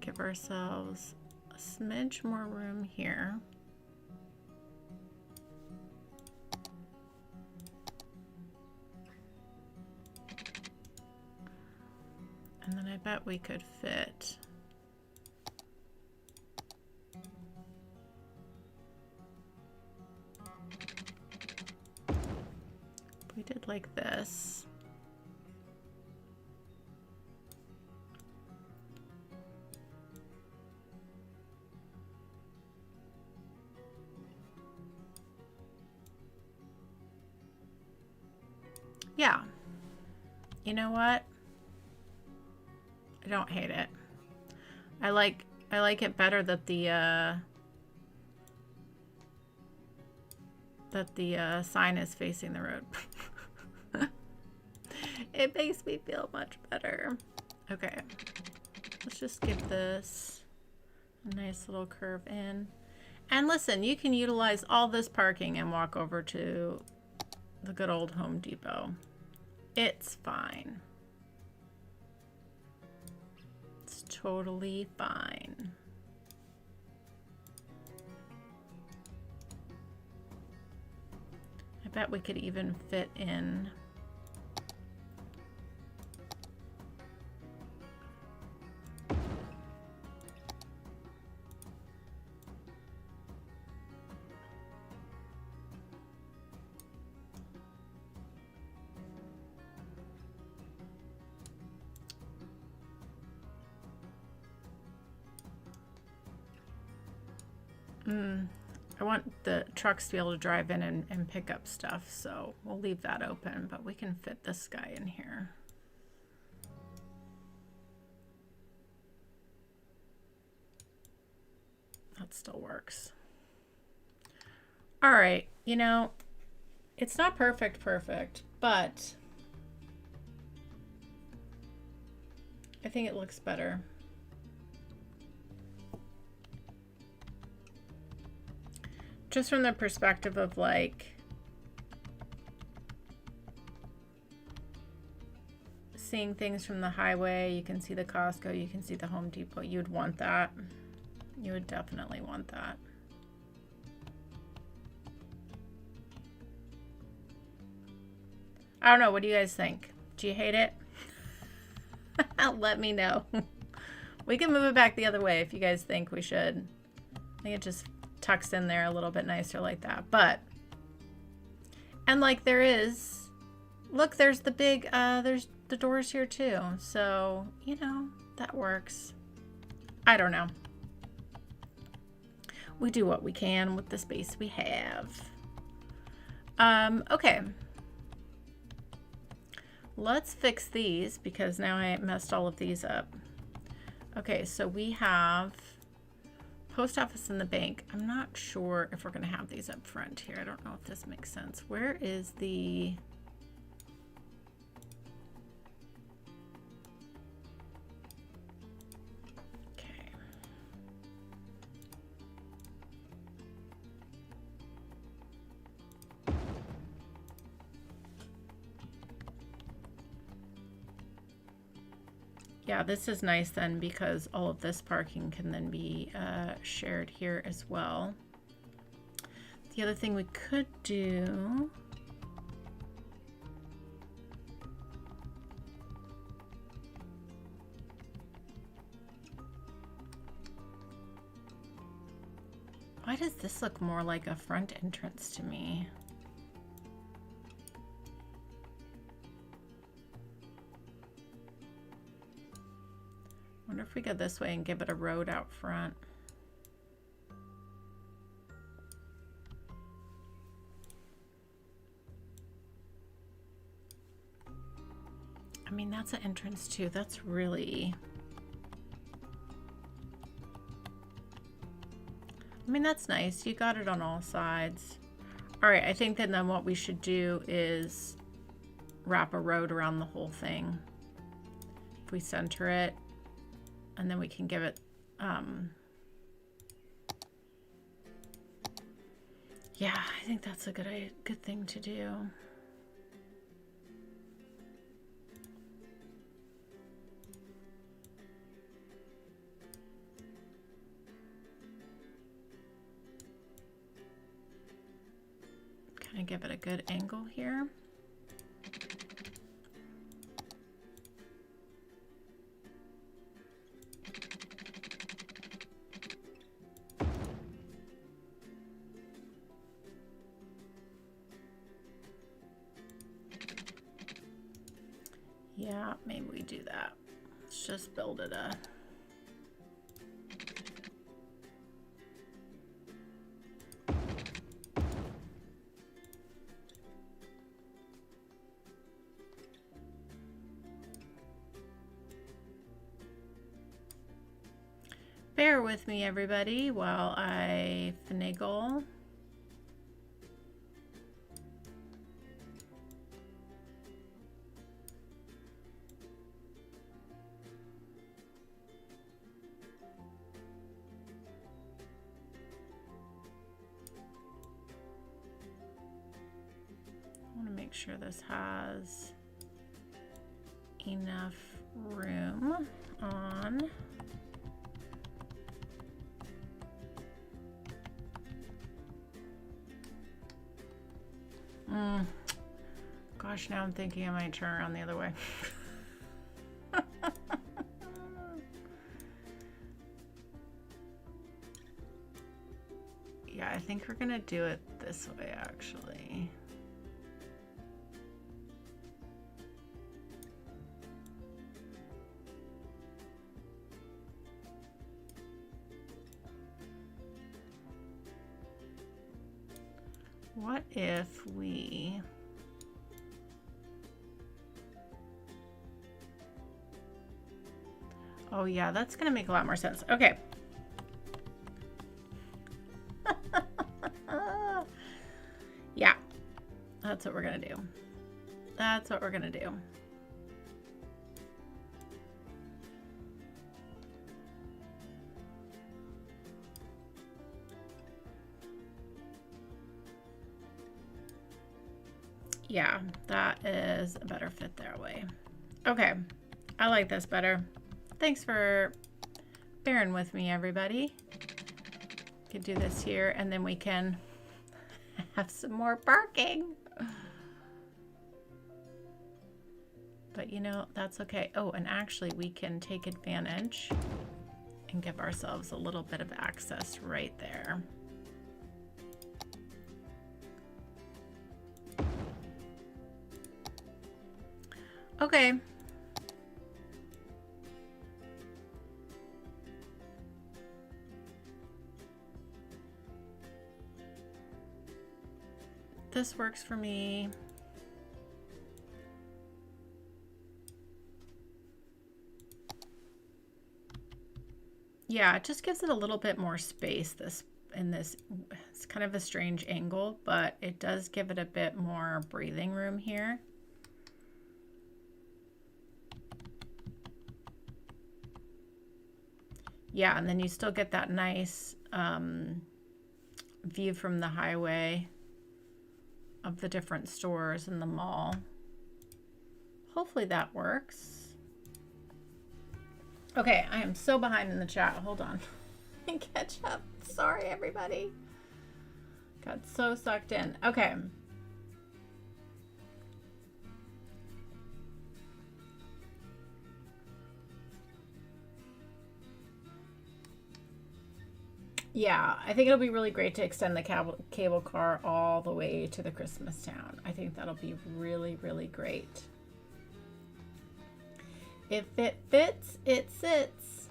give ourselves a smidge more room here. And then I bet we could fit if we did like this. Yeah. You know what? I don't hate it. I like it better that the sign is facing the road. It makes me feel much better. Okay. Let's just give this a nice little curve in. And listen, you can utilize all this parking and walk over to the good old Home Depot. It's fine. It's totally fine. I bet we could even fit in I want the trucks to be able to drive in and pick up stuff, so we'll leave that open, but we can fit this guy in here. That still works. All right, you know, it's not perfect, but I think it looks better. Just from the perspective of like seeing things from the highway, you can see the Costco, you can see the Home Depot. You'd want that. You would definitely want that. I don't know. What do you guys think? Do you hate it? Let me know. We can move it back the other way if you guys think we should. I think it just tucks in there a little bit nicer like that. But, and like there is, look, there's the big, there's the doors here too. So, you know, that works. I don't know. We do what we can with the space we have. Okay. Let's fix these because now I messed all of these up. Okay, so we have post office and the bank. I'm not sure if we're going to have these up front here. I don't know if this makes sense. Where is the... Okay. Yeah, this is nice then because all of this parking can then be shared here as well. The other thing we could do... Why does this look more like a front entrance to me? I wonder if we go this way and give it a road out front. I mean, that's an entrance too. That's really... I mean, that's nice. You got it on all sides. All right, I think that then what we should do is wrap a road around the whole thing. If we center it, and then we can give it, yeah, I think that's a good thing to do. Kind of give it a good angle here. Yeah, maybe we do that. Let's just build it a... with me, everybody, while I finagle. I want to make sure this has enough room on. Gosh, now I'm thinking I might turn around the other way. Yeah, I think we're gonna do it this way, actually. What if we... Oh yeah, that's gonna make a lot more sense. Okay. Yeah, that's what we're gonna do. That's what we're gonna do. Yeah, that is a better fit that way. Okay, I like this better. Thanks for bearing with me, everybody. Can do this here, and then we can have some more parking. But you know, that's okay. Oh, and actually we can take advantage and give ourselves a little bit of access right there. Okay. This works for me. Yeah, it just gives it a little bit more space in this. It's kind of a strange angle, but it does give it a bit more breathing room here. Yeah, and then you still get that nice view from the highway of the different stores in the mall. Hopefully that works. Okay, I am so behind in the chat. Hold on. Catch up. Sorry, everybody. Got so sucked in. Okay. Yeah, I think it'll be really great to extend the cable car all the way to the Christmas town. I think that'll be really, really great. If it fits, it sits.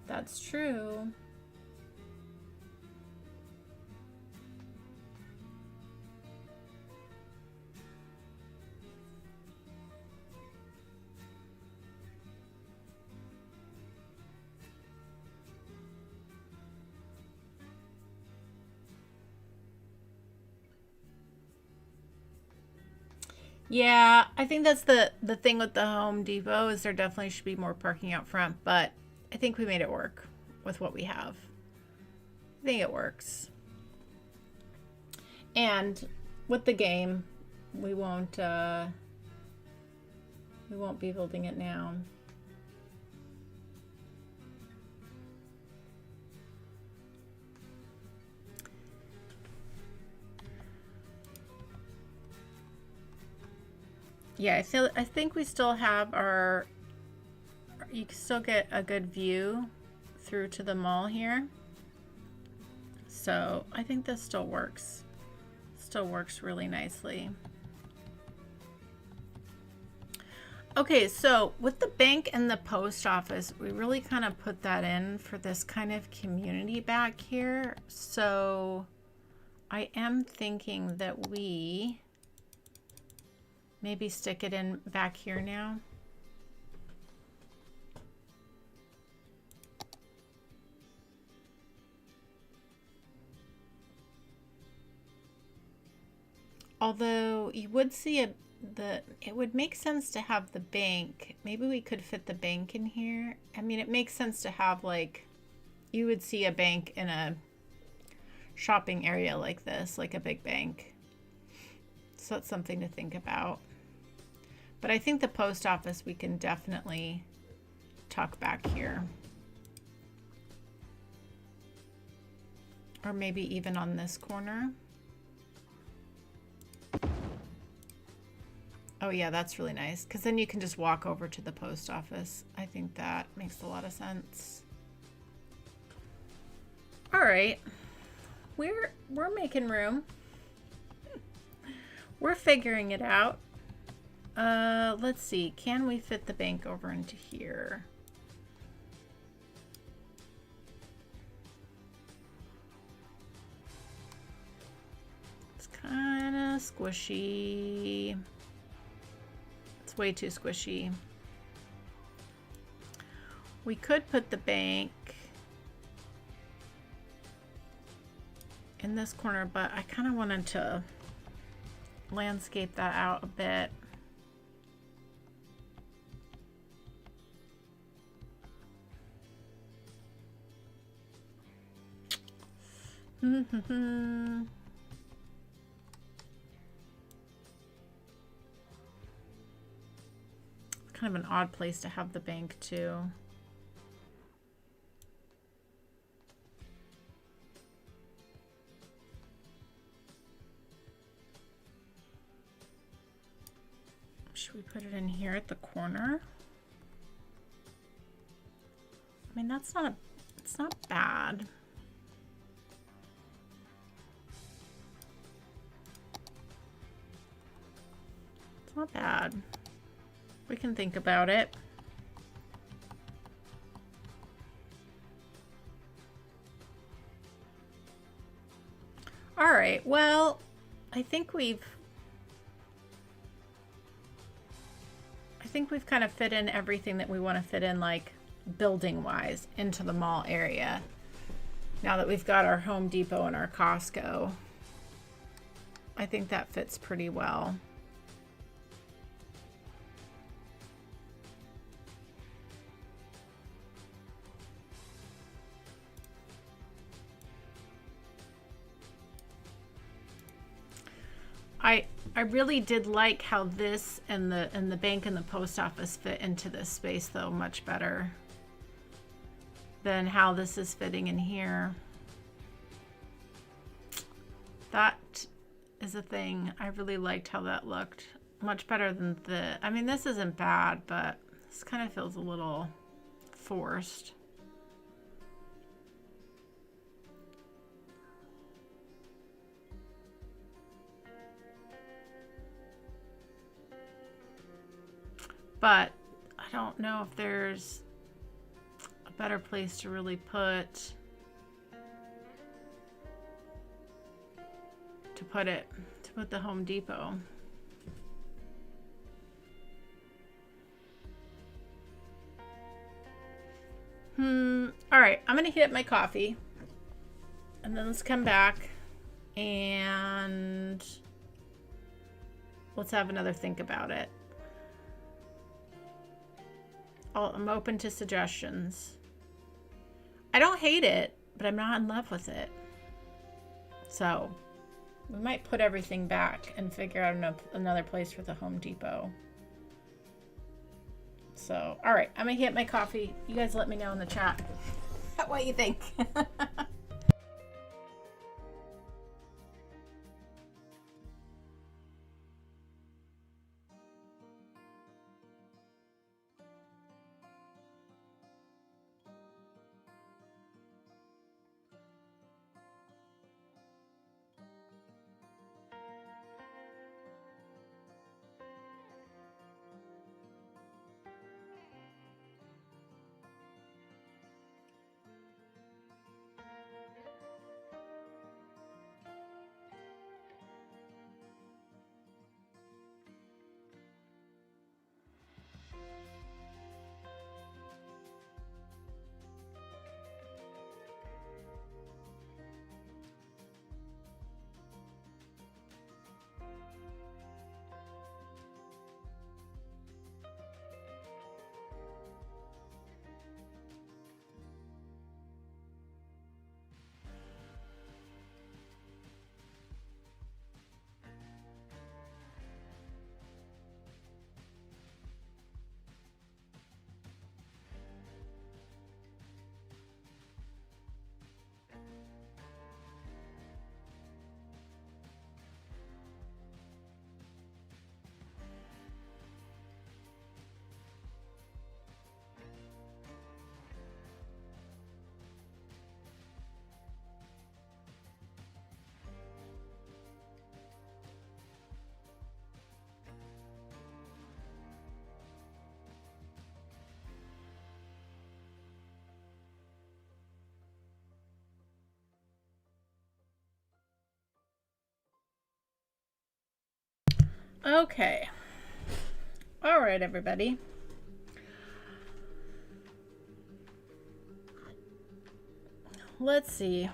That's true. Yeah, I think that's the thing with the Home Depot is there definitely should be more parking out front, but I think we made it work with what we have. I think it works. And with the game, we won't be building it now. Yeah, I think we still have our, you can still get a good view through to the mall here. So I think this still works. Still works really nicely. Okay, so with the bank and the post office, we really kind of put that in for this kind of community back here. So I am thinking that we maybe stick it in back here now. Although you would see it would make sense to have the bank. Maybe we could fit the bank in here. I mean, it makes sense to have, like, you would see a bank in a shopping area like this, like a big bank. So that's something to think about. But I think the post office we can definitely tuck back here. Or maybe even on this corner. Oh yeah, that's really nice, because then you can just walk over to the post office. I think that makes a lot of sense. All right, we're making room. We're figuring it out. Let's see, can we fit the bank over into here? It's kind of squishy. It's way too squishy. We could put the bank in this corner, but I kind of wanted to landscape that out a bit. Kind of an odd place to have the bank too. Should we put it in here at the corner? I mean, it's not bad. It's not bad. We can think about it. All right, well, I think we've kind of fit in everything that we want to fit in, like building wise, into the mall area. Now that we've got our Home Depot and our Costco, I think that fits pretty well. I really did like how this and the bank and the post office fit into this space, though, much better than how this is fitting in here. That is a thing. I really liked how that looked. Much better than I mean, this isn't bad, but this kind of feels a little forced. But I don't know if there's a better place to really put the Home Depot. All right, I'm gonna heat up my coffee and then let's come back and let's have another think about it. I'm open to suggestions. I don't hate it, but I'm not in love with it. So we might put everything back and figure out another place for the Home Depot. So, all right, I'm gonna hit my coffee. You guys let me know in the chat what you think. Okay. All right, everybody. Let's see.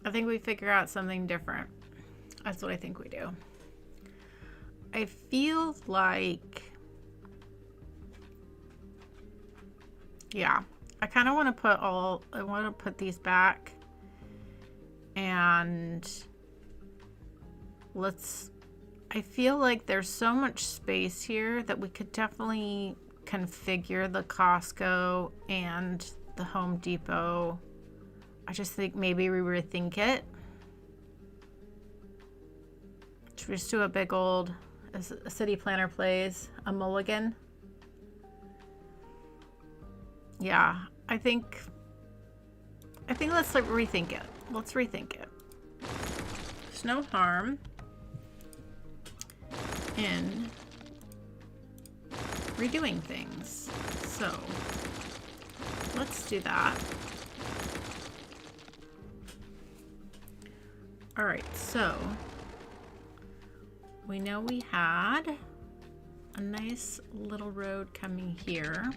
I think we figure out something different. That's what I think we do. I feel like, yeah, I kind of want to put these back, and I feel like there's so much space here that we could definitely configure the Costco and the Home Depot. I just think maybe we rethink it. Should we just do a big old, as a city planner plays, a mulligan? Yeah, I think let's rethink it. Let's rethink it. There's no harm in redoing things. So let's do that. All right, so we know we had a nice little road coming here.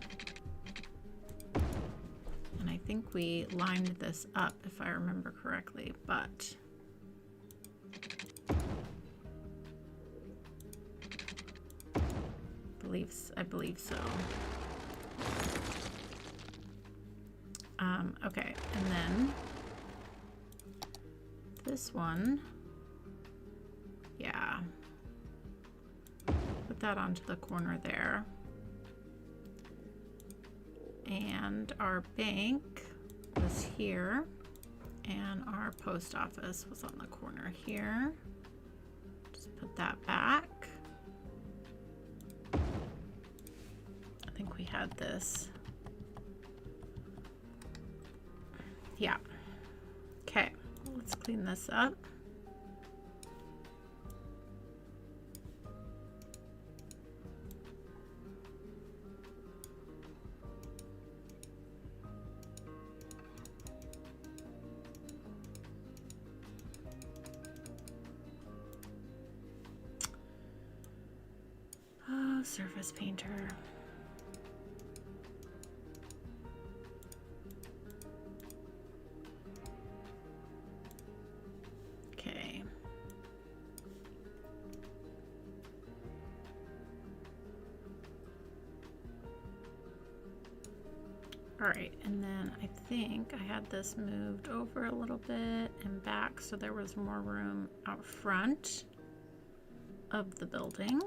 And I think we lined this up if I remember correctly, but I believe so. Okay, and then this one, yeah, put that onto the corner there. And our bank was here, and our post office was on the corner here. Just put that back. I think we had this. Yeah. Okay, let's clean this up. Oh, surface painter. Okay. All right, and then I think I had this moved over a little bit and back so there was more room out front of the building.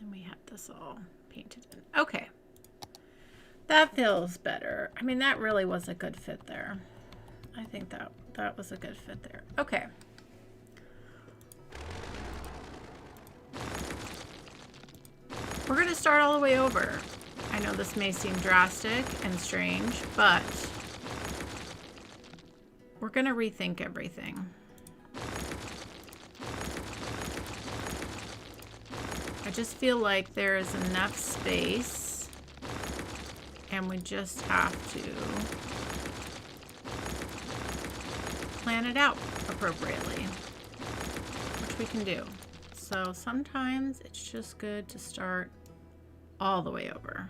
And we had this all painted in. Okay. That feels better. I mean, that really was a good fit there. I think that was a good fit there. Okay. We're going to start all the way over. I know this may seem drastic and strange, but we're going to rethink everything. I just feel like there is enough space and we just have to plan it out appropriately, which we can do. So sometimes it's just good to start all the way over.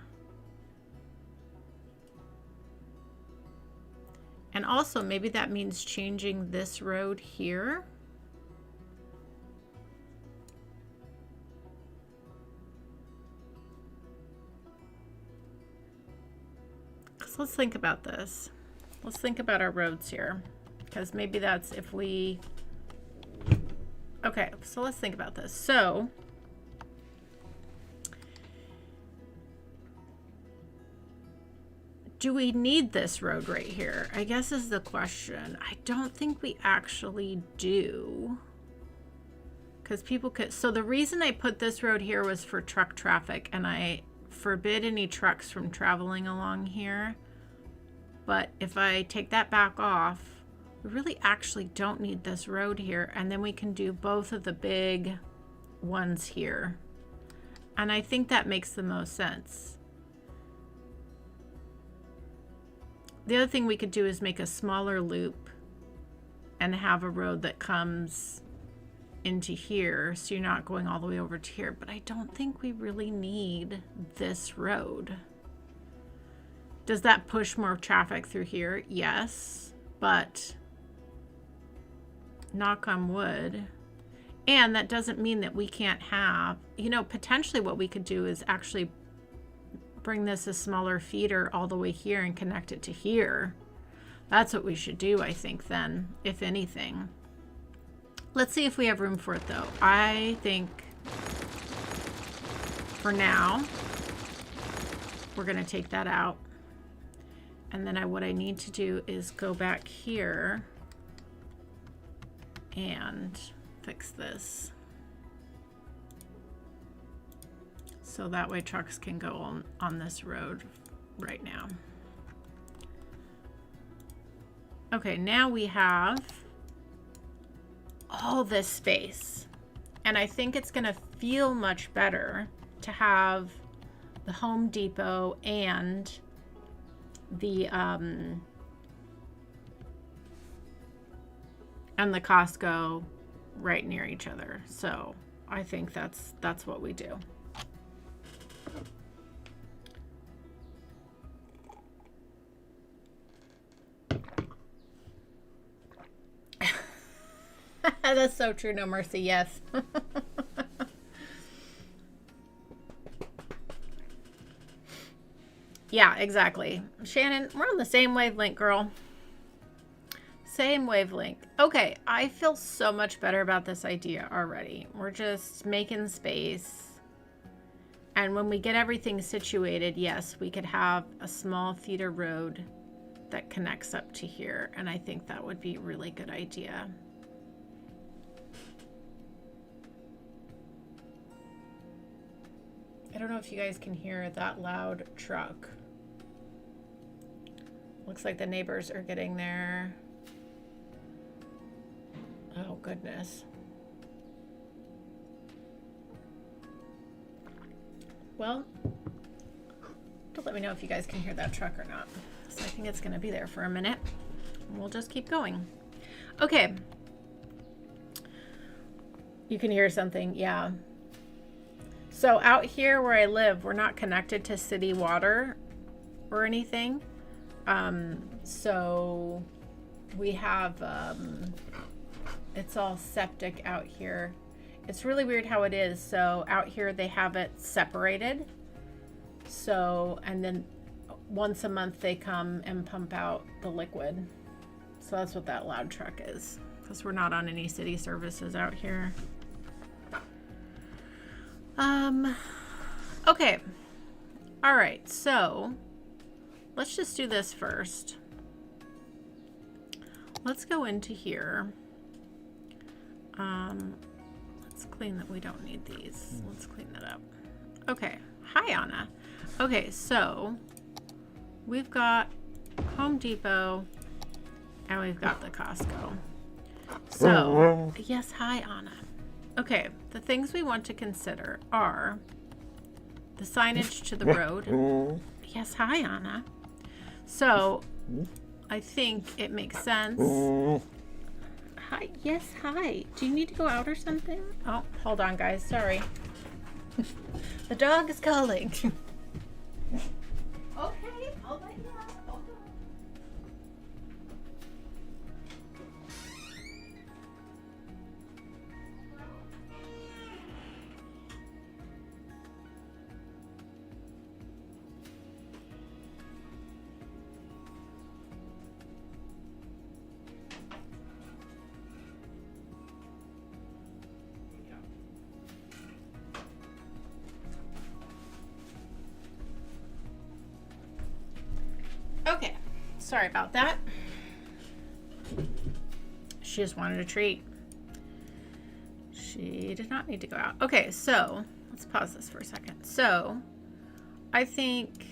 And also maybe that means changing this road here. So let's think about this. Let's think about our roads here, because maybe that's if we, okay, so let's think about this. So do we need this road right here? I guess is the question. I don't think we actually do. because people could. So the reason I put this road here was for truck traffic, and I forbid any trucks from traveling along here. But if I take that back off, we really actually don't need this road here, and then we can do both of the big ones here. And I think that makes the most sense. The other thing we could do is make a smaller loop and have a road that comes into here, so you're not going all the way over to here. But I don't think we really need this road. Does that push more traffic through here? Yes, but knock on wood. And that doesn't mean that we can't have, you know, potentially what we could do is actually bring this a smaller feeder all the way here and connect it to here. That's what we should do, I think, then, if anything. Let's see if we have room for it, though. I think for now, we're going to take that out. And then what I need to do is go back here and fix this. So that way trucks can go on this road right now. Okay, now we have all this space. And I think it's gonna feel much better to have the Home Depot and the Costco right near each other. So I think that's what we do. That's so true. No mercy. Yes. Yeah, exactly. Shannon, we're on the same wavelength, girl. Same wavelength. Okay, I feel so much better about this idea already. We're just making space. And when we get everything situated, yes, we could have a small feeder road that connects up to here. And I think that would be a really good idea. I don't know if you guys can hear that loud truck. Looks like the neighbors are getting there. Oh, goodness. Well, don't let me know if you guys can hear that truck or not. So I think it's going to be there for a minute. We'll just keep going. Okay. You can hear something. Yeah. So out here where I live, we're not connected to city water or anything. So we have, it's all septic out here. It's really weird how it is. So out here they have it separated. So, and then once a month they come and pump out the liquid. So that's what that loud truck is, because we're not on any city services out here. Okay. All right. So let's just do this first. Let's go into here. Let's clean that. We don't need these. Let's clean that up. Okay. Hi, Anna. Okay. So we've got Home Depot and we've got the Costco. So yes. Hi, Anna. Okay. The things we want to consider are the signage to the road. Yes, hi, Anna. So, I think it makes sense. Hi, yes, hi. Do you need to go out or something? Oh, hold on, guys. Sorry. The dog is calling. Okay, I'll let you out. Hold on. Okay, sorry about that. She just wanted a treat. She did not need to go out. Okay, so let's pause this for a second. So I think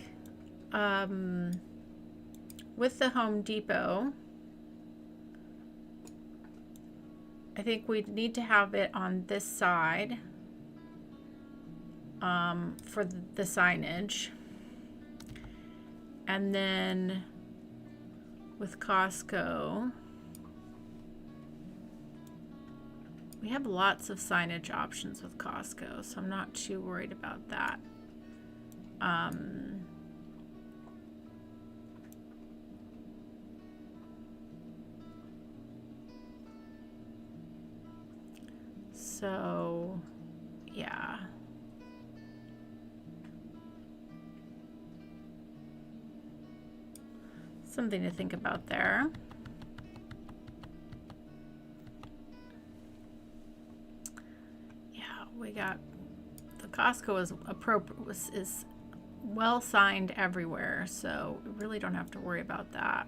with the Home Depot, I think we need to have it on this side for the signage. And then with Costco, we have lots of signage options with Costco, so I'm not too worried about that. So, yeah. Something to think about there. Yeah, we got the Costco is appropriate, is well signed everywhere, so we really don't have to worry about that.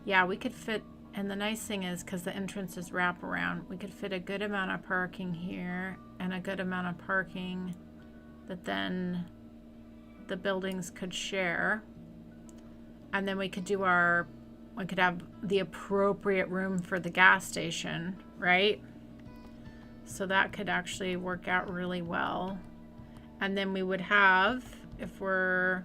Yeah, we could fit, and the nice thing is because the entrance is wraparound, we could fit a good amount of parking here and a good amount of parking that then the buildings could share. And then we could do we could have the appropriate room for the gas station, right? So that could actually work out really well. And then we would have, if we're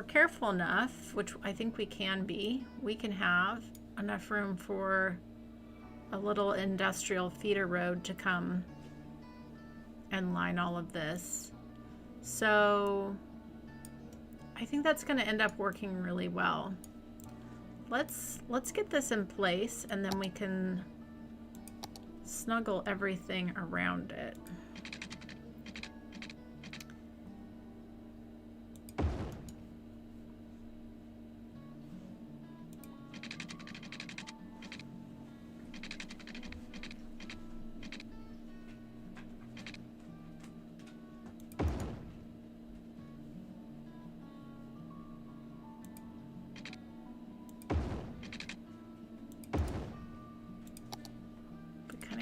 careful enough, which I think we can be, we can have enough room for a little industrial feeder road to come and line all of this. So I think that's going to end up working really well. Let's get this in place, and then we can snuggle everything around it.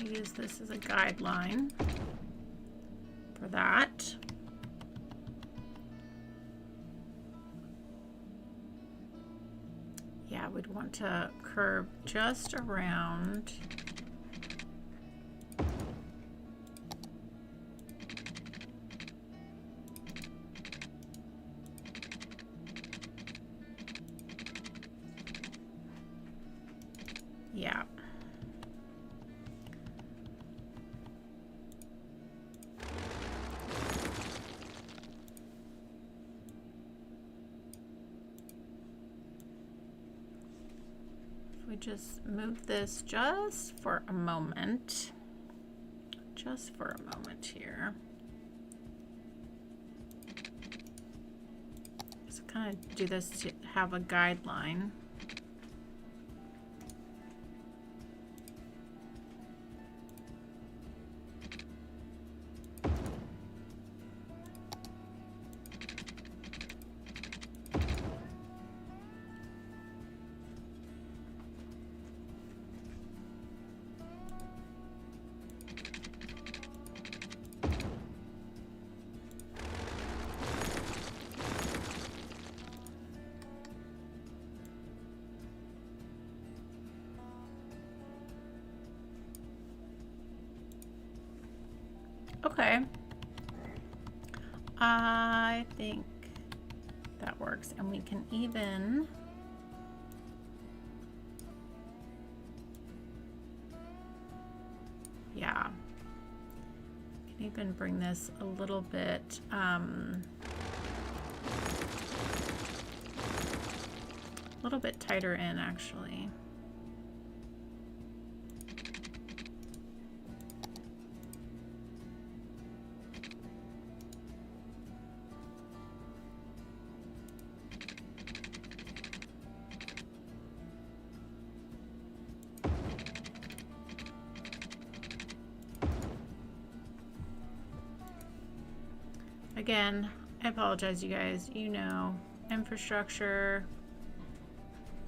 Use this as a guideline for that. Yeah, we'd want to curve just around. Yeah. Just move this just for a moment. Just for a moment here. Just kind of do this to have a guideline. Okay, I think that works, and we can even even bring this a little bit tighter in, actually. Again, I apologize, you guys. You know, infrastructure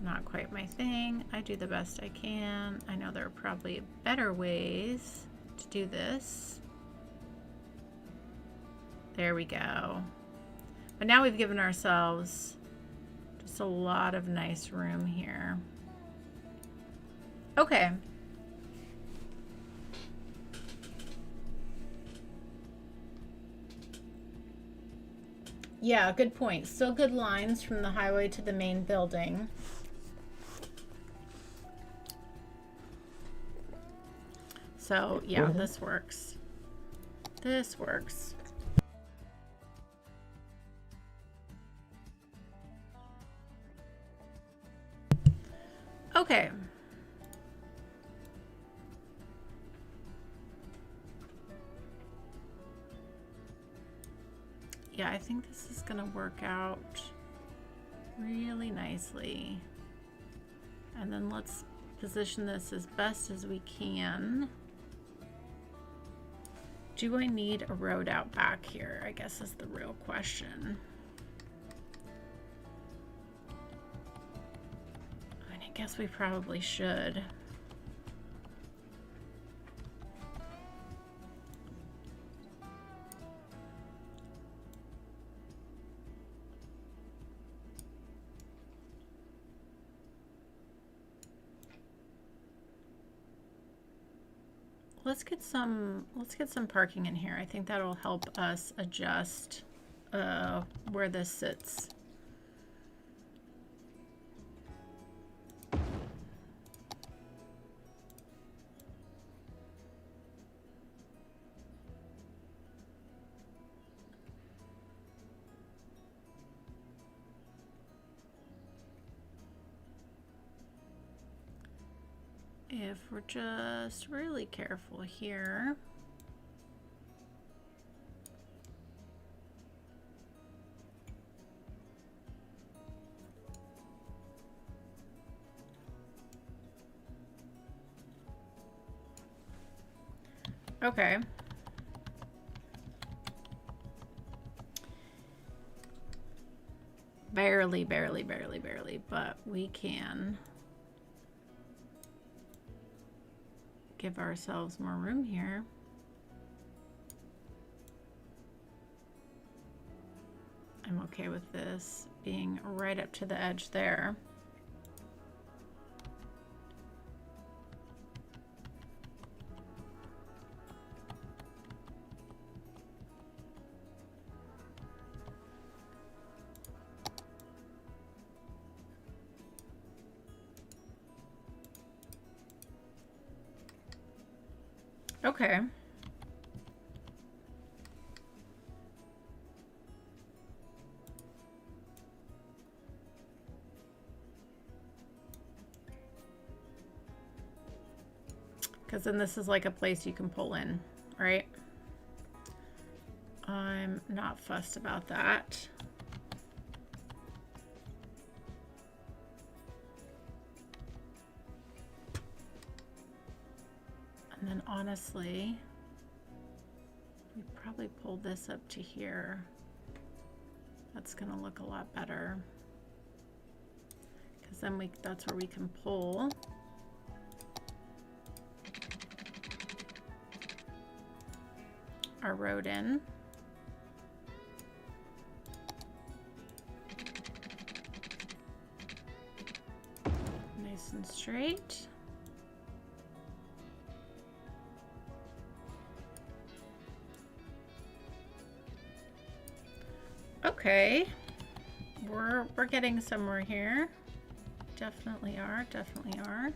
Not quite my thing. I do the best I can. I know there are probably better ways to do this. There we go. But now we've given ourselves just a lot of nice room here. Okay. Yeah, good point. Still good lines from the highway to the main building. So, yeah, this works. This works. Okay. Yeah, I think this is gonna work out really nicely. And then let's position this as best as we can. Do I need a road out back here? I guess is the real question. I mean, I guess we probably should. Let's get some parking in here. I think that'll help us adjust where this sits. If we're just really careful here. Okay. Barely, but we can give ourselves more room here. I'm okay with this being right up to the edge there. Okay. Because then this is like a place you can pull in, right? I'm not fussed about that. And then honestly, we probably pull this up to here. That's gonna look a lot better. Because then that's where we can pull. Our road in. Nice and straight. Okay, we're getting somewhere here. Definitely are, definitely are.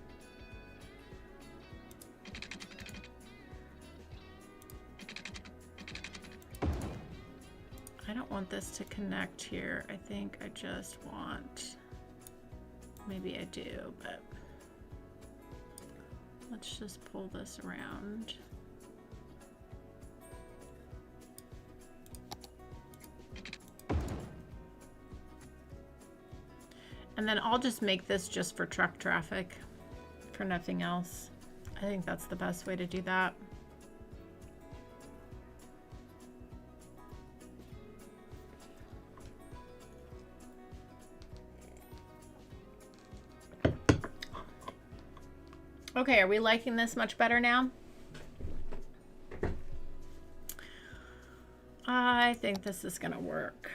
I don't want this to connect here. I think I just want, maybe I do, but let's just pull this around. And then I'll just make this just for truck traffic, for nothing else. I think that's the best way to do that. Okay, are we liking this much better now? I think this is gonna work.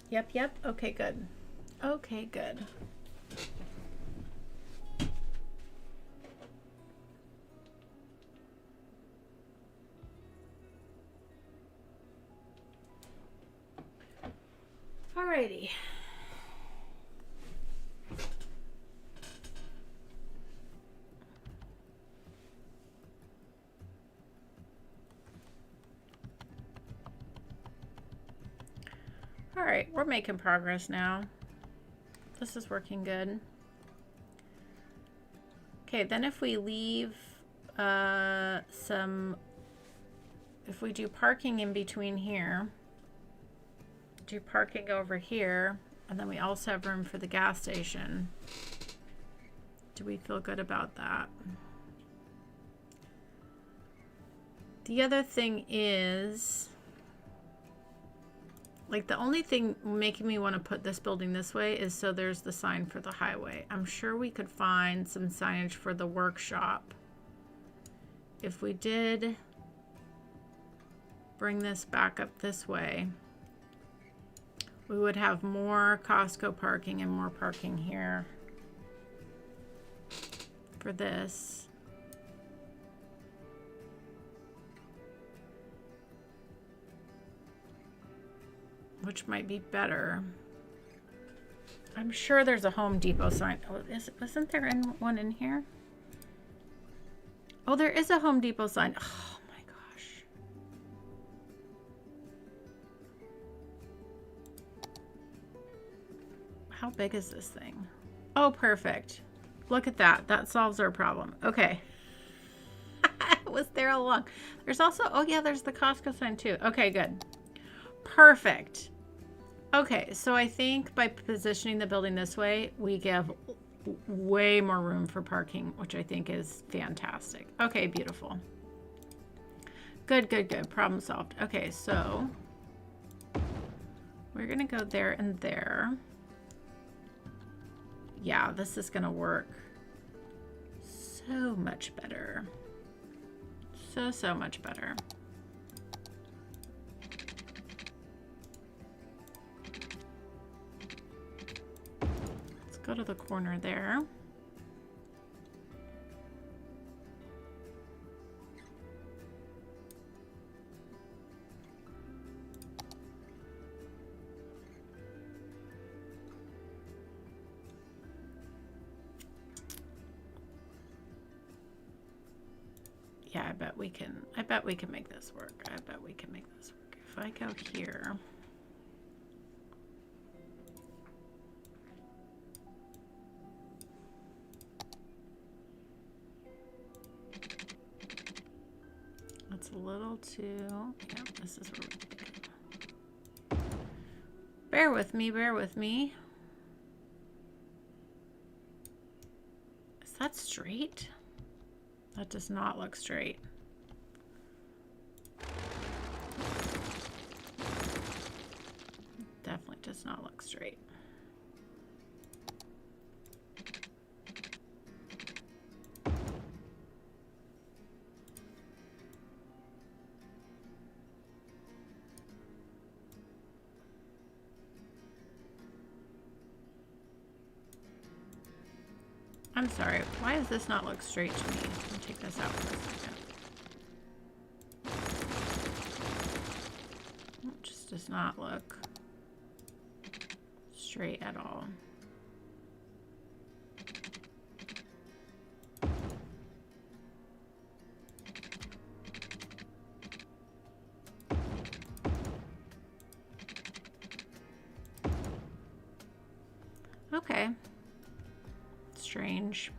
Yep, yep. Okay, good. Okay, good. Alrighty. All right, we're making progress now. This is working good. Okay, then if we leave if we do parking in between here, do parking over here, and then we also have room for the gas station. Do we feel good about that? The other thing is, like, the only thing making me want to put this building this way is so there's the sign for the highway. I'm sure we could find some signage for the workshop. If we did bring this back up this way, we would have more Costco parking and more parking here for this. Which might be better. I'm sure there's a Home Depot sign. Oh, wasn't there one in here? Oh, there is a Home Depot sign. Oh my gosh. How big is this thing? Oh, perfect. Look at that. That solves our problem. Okay. It was there all along. There's also, oh yeah, there's the Costco sign too. Okay, good. Perfect. Okay, so I think by positioning the building this way, we give way more room for parking, which I think is fantastic. Okay, beautiful. Good, good, good. Problem solved. Okay, so we're going to go there and there. Yeah, this is going to work so much better. So much better. Go to the corner there. Yeah, I bet we can make this work. I bet we can make this work. If I go here, that's a little too, yeah, this is where we go. Bear with me, bear with me. Is that straight? That does not look straight. Definitely does not look straight. I'm sorry, why does this not look straight to me? Let me take this out for a second. It just does not look straight at all. Okay. Strange.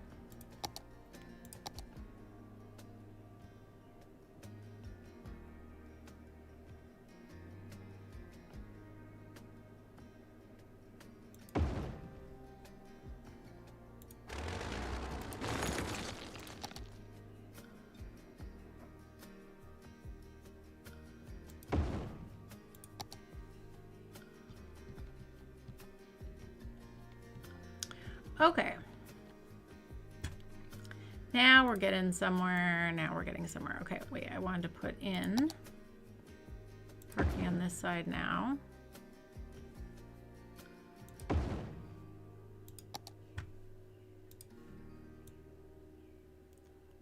Okay. Now we're getting somewhere. Now we're getting somewhere. Okay, wait, I wanted to put in parking on this side now.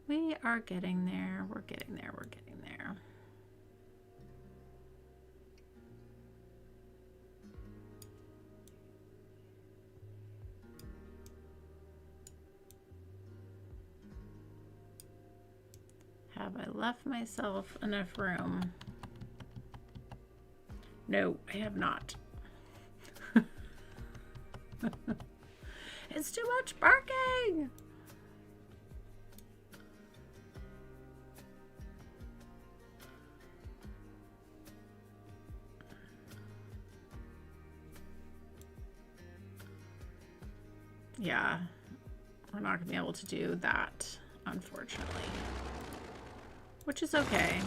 We are getting there. We're getting there. We're getting there. Have I left myself enough room? No, I have not. It's too much parking. Yeah, we're not gonna be able to do that, unfortunately. Which is okay.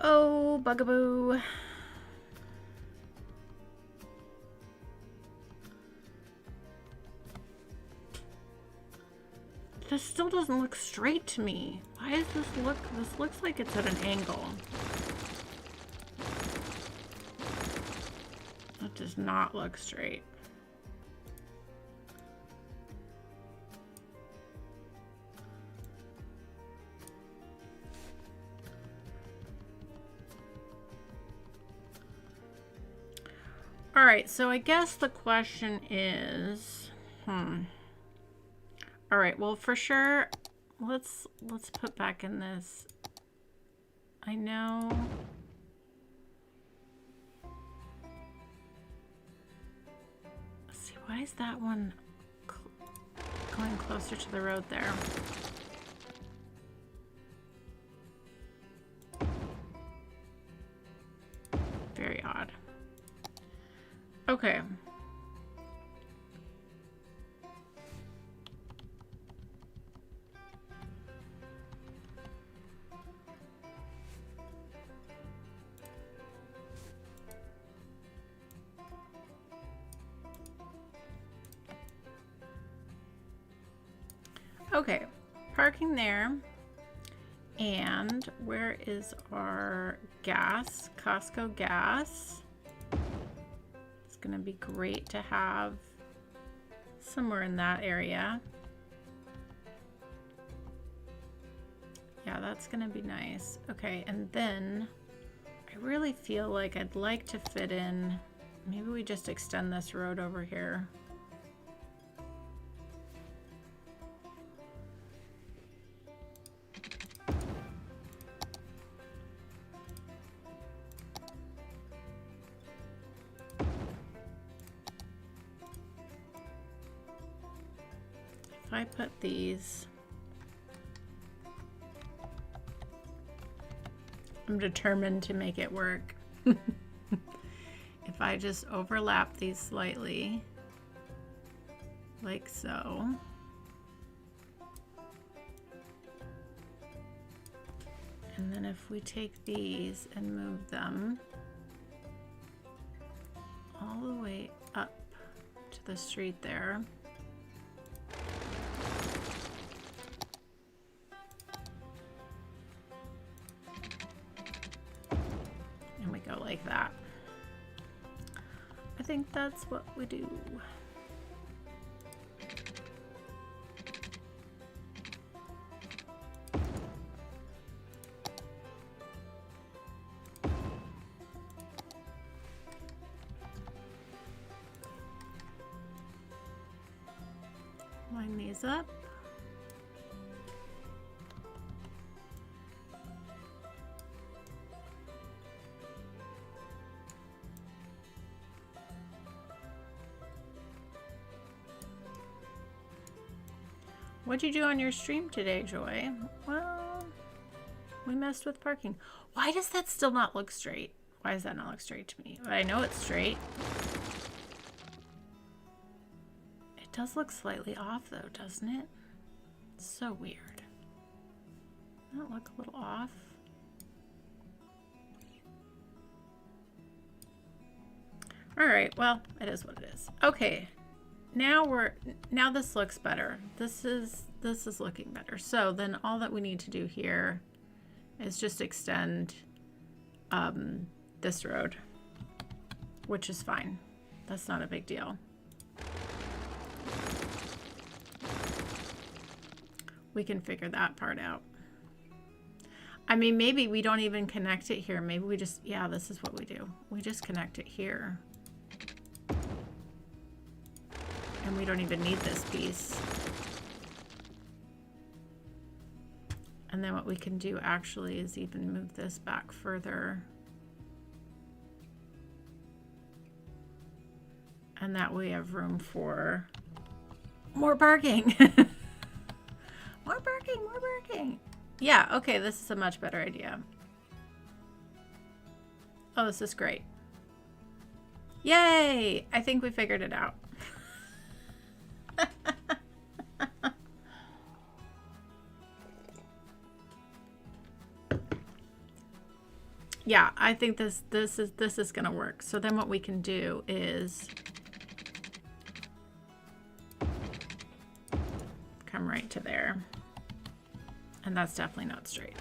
Oh, bugaboo. This still doesn't look straight to me. Why does this look? This looks like it's at an angle. That does not look straight. All right, so I guess the question is, all right, well, for sure, let's put back in this. I know. Let's see, why is that one going closer to the road there? Very odd. Okay. Okay, parking there. And where is our gas? Costco gas. It's gonna be great to have somewhere in that area. Yeah, that's gonna be nice. Okay, and then I really feel like I'd like to fit in, maybe we just extend this road over here. If I put these, I'm determined to make it work. If I just overlap these slightly, like so. And then if we take these and move them all the way up to the street there. And we go like that. I think that's what we do. Line these up. What'd you do on your stream today, Joy? Well, we messed with parking. Why does that still not look straight? Why does that not look straight to me? But I know it's straight. It does look slightly off though, doesn't it? It's so weird. Doesn't it look a little off? All right, well, it is what it is. Okay, now this looks better. This is looking better. So then all that we need to do here is just extend this road, which is fine. That's not a big deal. We can figure that part out. I mean, maybe we don't even connect it here. Maybe we just, yeah, this is what we do. We just connect it here. And we don't even need this piece. And then what we can do actually is even move this back further. And that way we have room for more parking. More parking, more parking. Yeah, okay, this is a much better idea. Oh, this is great. Yay! I think we figured it out. Yeah, I think this is gonna work. So then what we can do is come right to there. And that's definitely not straight.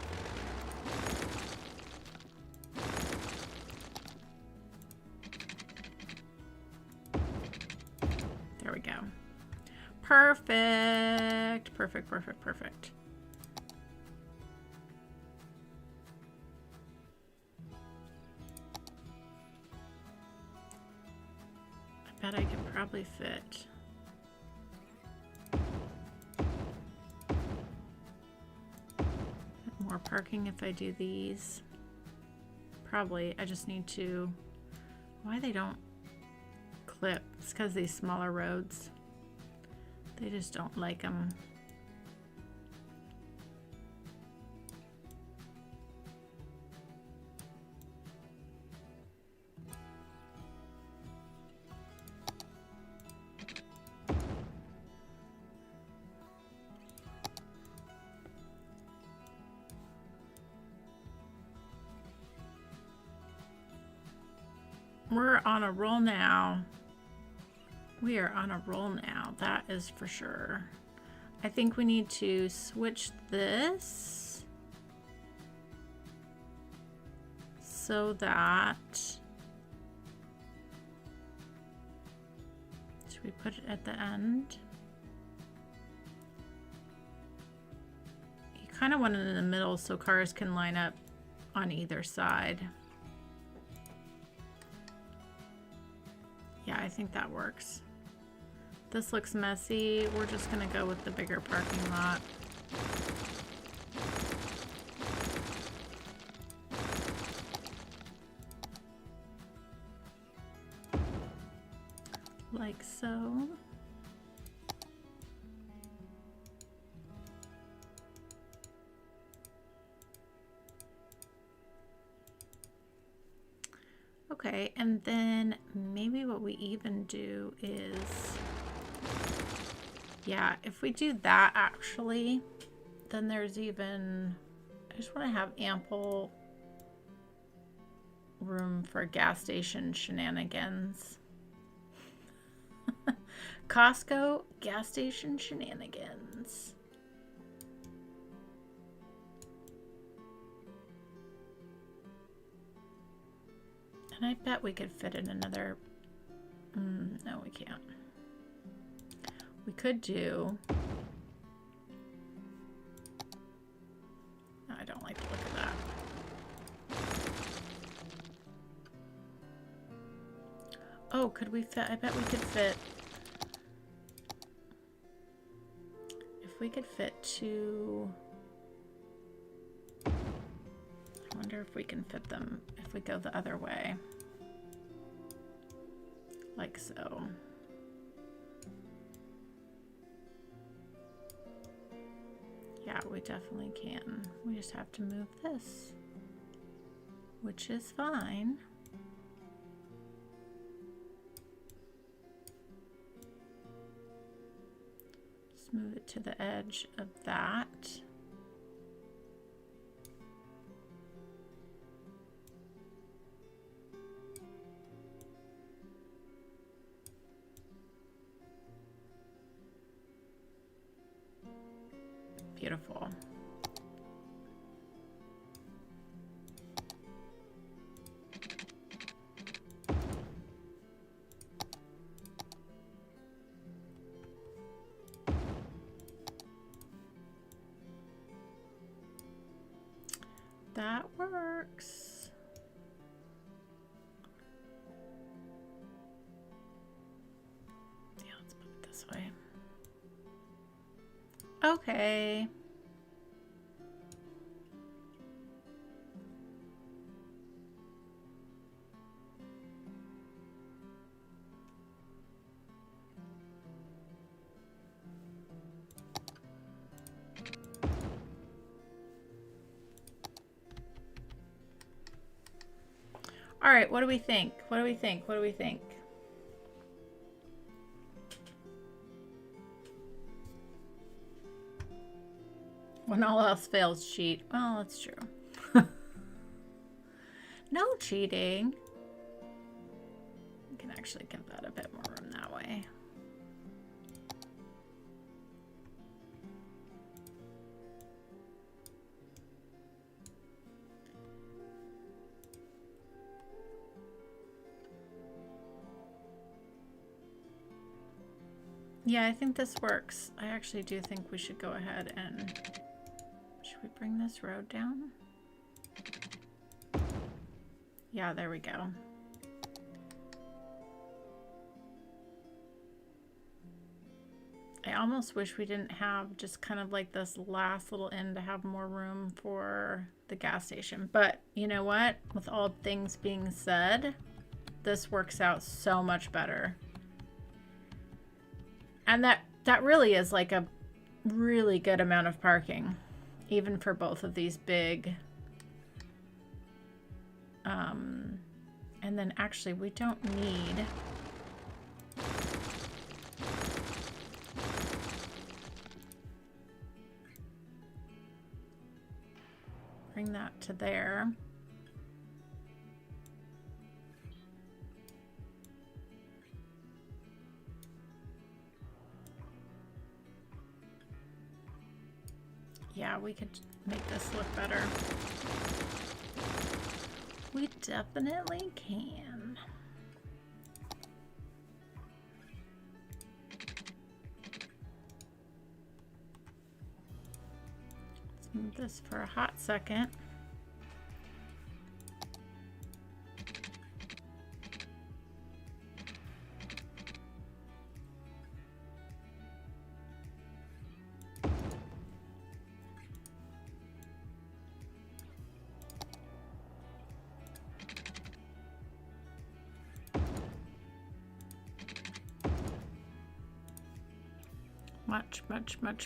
There we go. Perfect. Perfect, perfect, perfect. I bet I could probably fit more parking if I do these. Probably. I just need to... Why they don't clip? It's because these smaller roads, they just don't like them. We're on a roll now. We are on a roll now, that is for sure. I think we need to switch this so that, should we put it at the end? You kind of want it in the middle so cars can line up on either side. Yeah, I think that works. This looks messy. We're just gonna go with the bigger parking lot. Like so. Okay, and then maybe what we even do is, yeah, if we do that actually, then there's even, I just want to have ample room for gas station shenanigans. Costco gas station shenanigans. And I bet we could fit in another, no we can't. We could do, no, I don't like the look of that. Oh, could we fit, I bet we could fit, if we could fit two, I wonder if we can fit them if we go the other way. Like so. Yeah, we definitely can. We just have to move this. which is fine. Just move it to the edge of that. Beautiful. That works. Yeah, let's put it this way. Okay. All right, what do we think? What do we think? What do we think? When all else fails, cheat. Well, that's true. No cheating. We can actually give that a bit more room that way. Yeah, I think this works. I actually do think we should go ahead and... Should we bring this road down? Yeah, there we go. I almost wish we didn't have just kind of like this last little end to have more room for the gas station. But you know what? With all things being said, this works out so much better. And that really is like a really good amount of parking, even for both of these big. And then actually we don't need. Bring that to there. Yeah, we could make this look better. We definitely can. Let's move this for a hot second.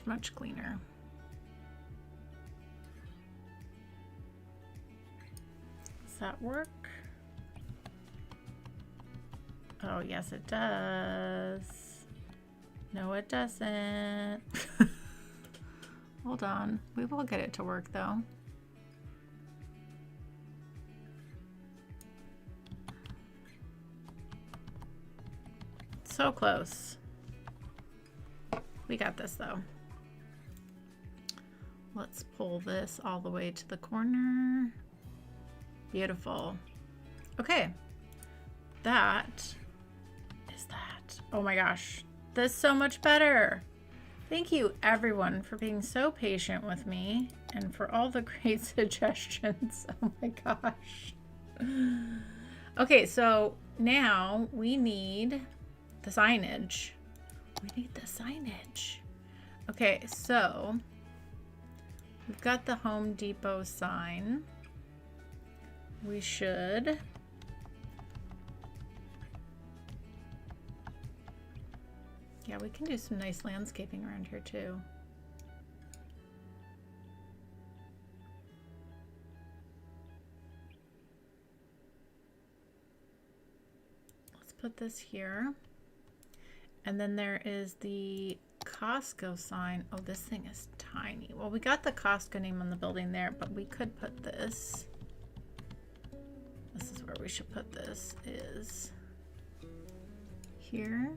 Much cleaner. Does that work? Oh, yes, it does. No, it doesn't. Hold on. We will get it to work, though. So close. We got this, though. Let's pull this all the way to the corner. Beautiful. Okay. That is that. Oh my gosh. This is so much better. Thank you, everyone, for being so patient with me and for all the great suggestions. Oh my gosh. Okay, so now we need the signage. We need the signage. Okay, so we've got the Home Depot sign. We should yeah, we can do some nice landscaping around here too. put this here. And then there is the Costco sign. Oh, this thing is tiny. Well, we got the Costco name on the building there, but we could put this. This is where we should put this, is here.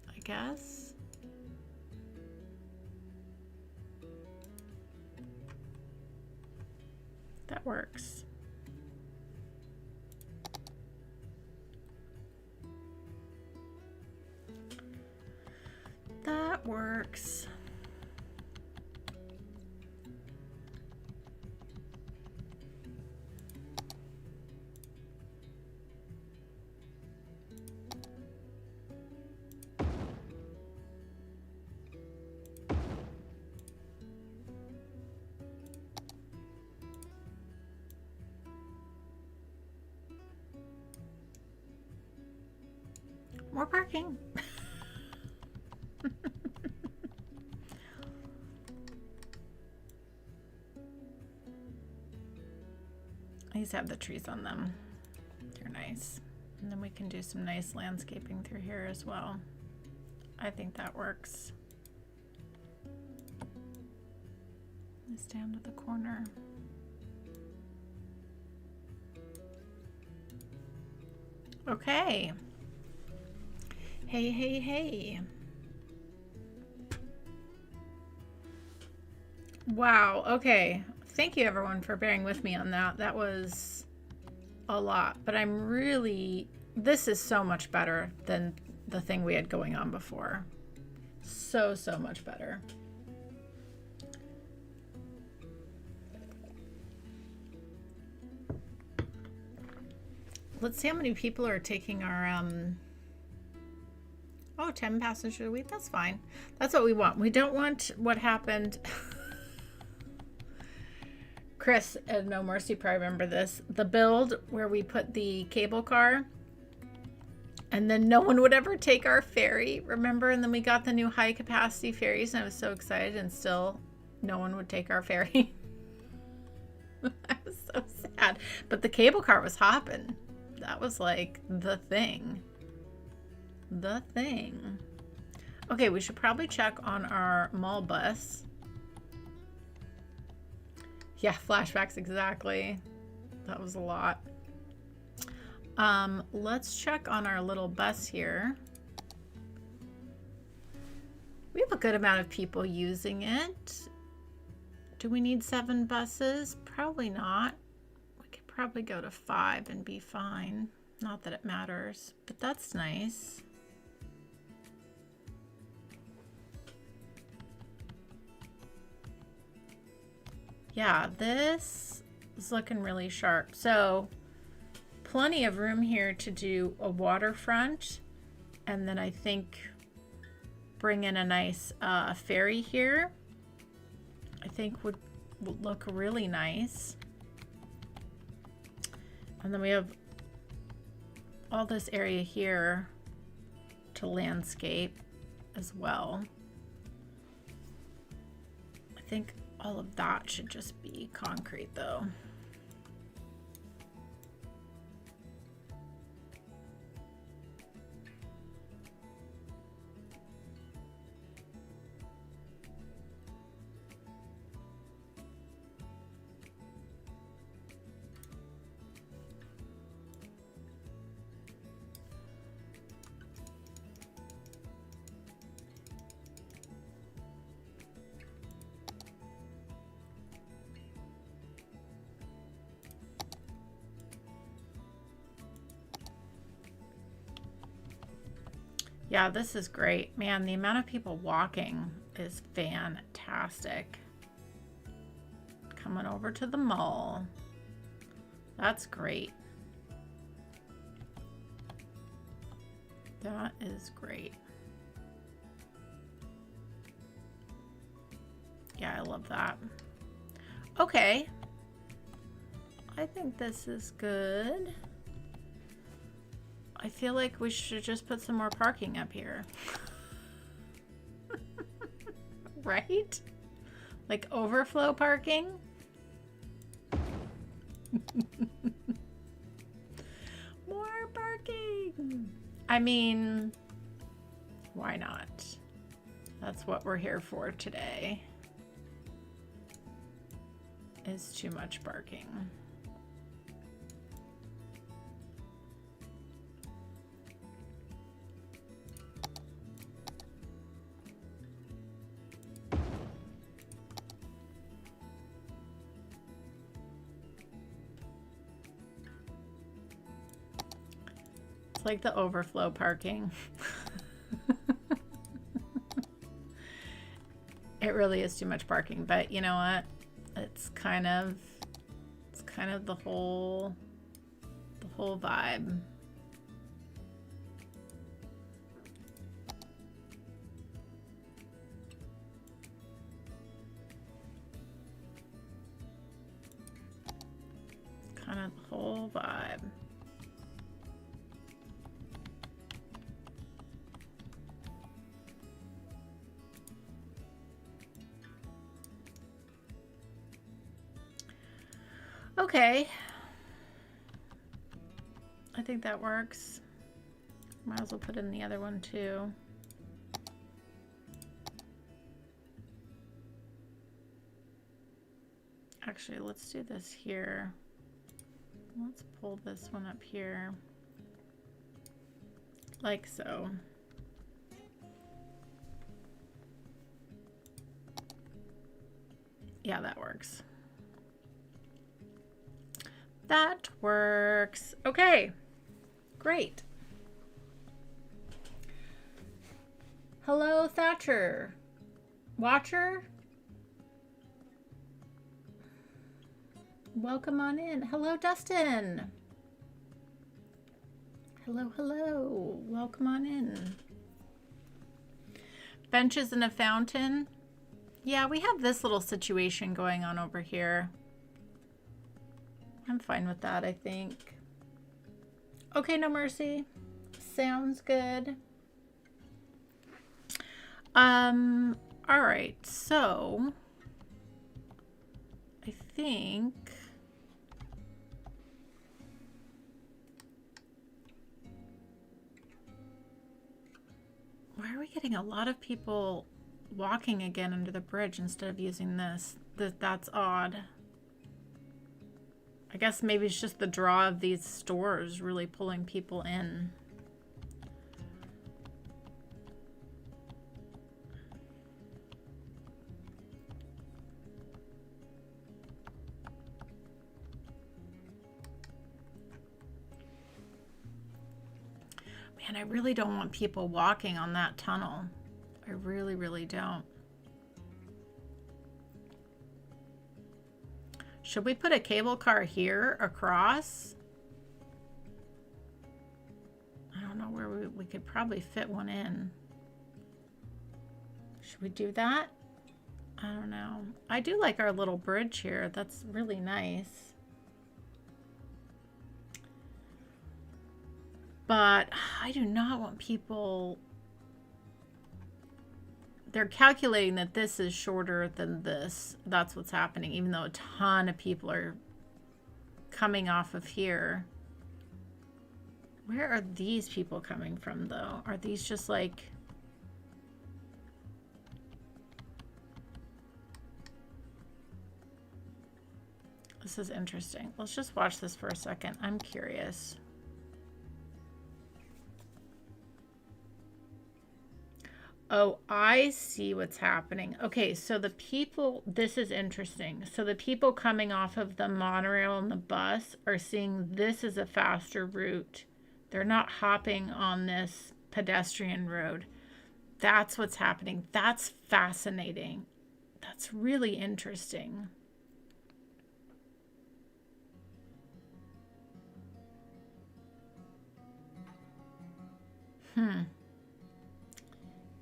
I guess. That works. That works. More parking. These have the trees on them. They're nice. And then we can do some nice landscaping through here as well. I think that works. This down to the corner. Okay. Hey, hey, hey. Wow, okay. Thank you everyone for bearing with me on that. That was a lot, but I'm really, this is so much better than the thing we had going on before. So much better. Let's see how many people are taking our, oh, 10 passenger a week. That's fine. That's what we want. We don't want what happened. Chris at No Mercy probably remember this. The build where we put the cable car and then no one would ever take our ferry. Remember? And then we got the new high capacity ferries and I was so excited and still no one would take our ferry. I was so sad. But the cable car was hopping. That was like the thing. The thing. Okay, we should probably check on our mall bus. Yeah, flashbacks, exactly. That was a lot. Let's check on our little bus here. We have a good amount of people using it. Do we need 7 buses? Probably not. We could probably go to 5 and be fine. Not that it matters, but that's nice. Yeah, this is looking really sharp. So plenty of room here to do a waterfront. And then I think bring in a nice ferry here. I think would look really nice. And then we have all this area here to landscape as well. I think all of that should just be concrete though. Yeah, this is great. Man, the amount of people walking is fantastic. Coming over to the mall. That's great. That is great. Yeah, I love that. Okay. I think this is good. I feel like we should just put some more parking up here. Right? Like overflow parking? More parking! I mean, why not? That's what we're here for today. Is too much parking. It's like the overflow parking. It really is too much parking, but you know what? It's kind of the whole vibe. Kind of the whole vibe. Okay. I think that works. Might as well put in the other one too. Actually, let's do this here. Let's pull this one up here. Like so. Yeah, that works. That works. Okay, great. Hello, Thatcher. Watcher? Welcome on in. Hello, Dustin. Hello, hello. Welcome on in. Benches and a fountain. Yeah, we have this little situation going on over here. I'm fine with that, I think. Okay, No Mercy. Sounds good. All right, so I think why are we getting a lot of people walking again under the bridge instead of using this? That's odd. I guess maybe it's just the draw of these stores really pulling people in. Man, I really don't want people walking on that tunnel. I really, really don't. Should we put a cable car here across? I don't know where we could probably fit one in. Should we do that? I don't know. I do like our little bridge here. That's really nice. But I do not want people... They're calculating that this is shorter than this. That's what's happening, even though a ton of people are coming off of here. Where are these people coming from, though? Are these just like... This is interesting. Let's just watch this for a second. I'm curious. Oh, I see what's happening. Okay, so the people, this is interesting. So the people coming off of the monorail and the bus are seeing this as a faster route. They're not hopping on this pedestrian road. That's what's happening. That's fascinating. That's really interesting.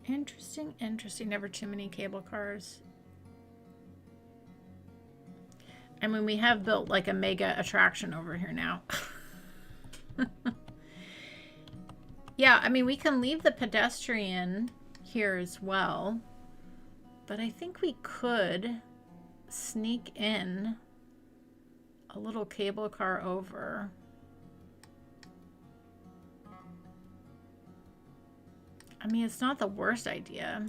Interesting, interesting. Never too many cable cars. I mean, we have built like a mega attraction over here now. Yeah, I mean, we can leave the pedestrian here as well. But I think we could sneak in a little cable car over. I mean, it's not the worst idea.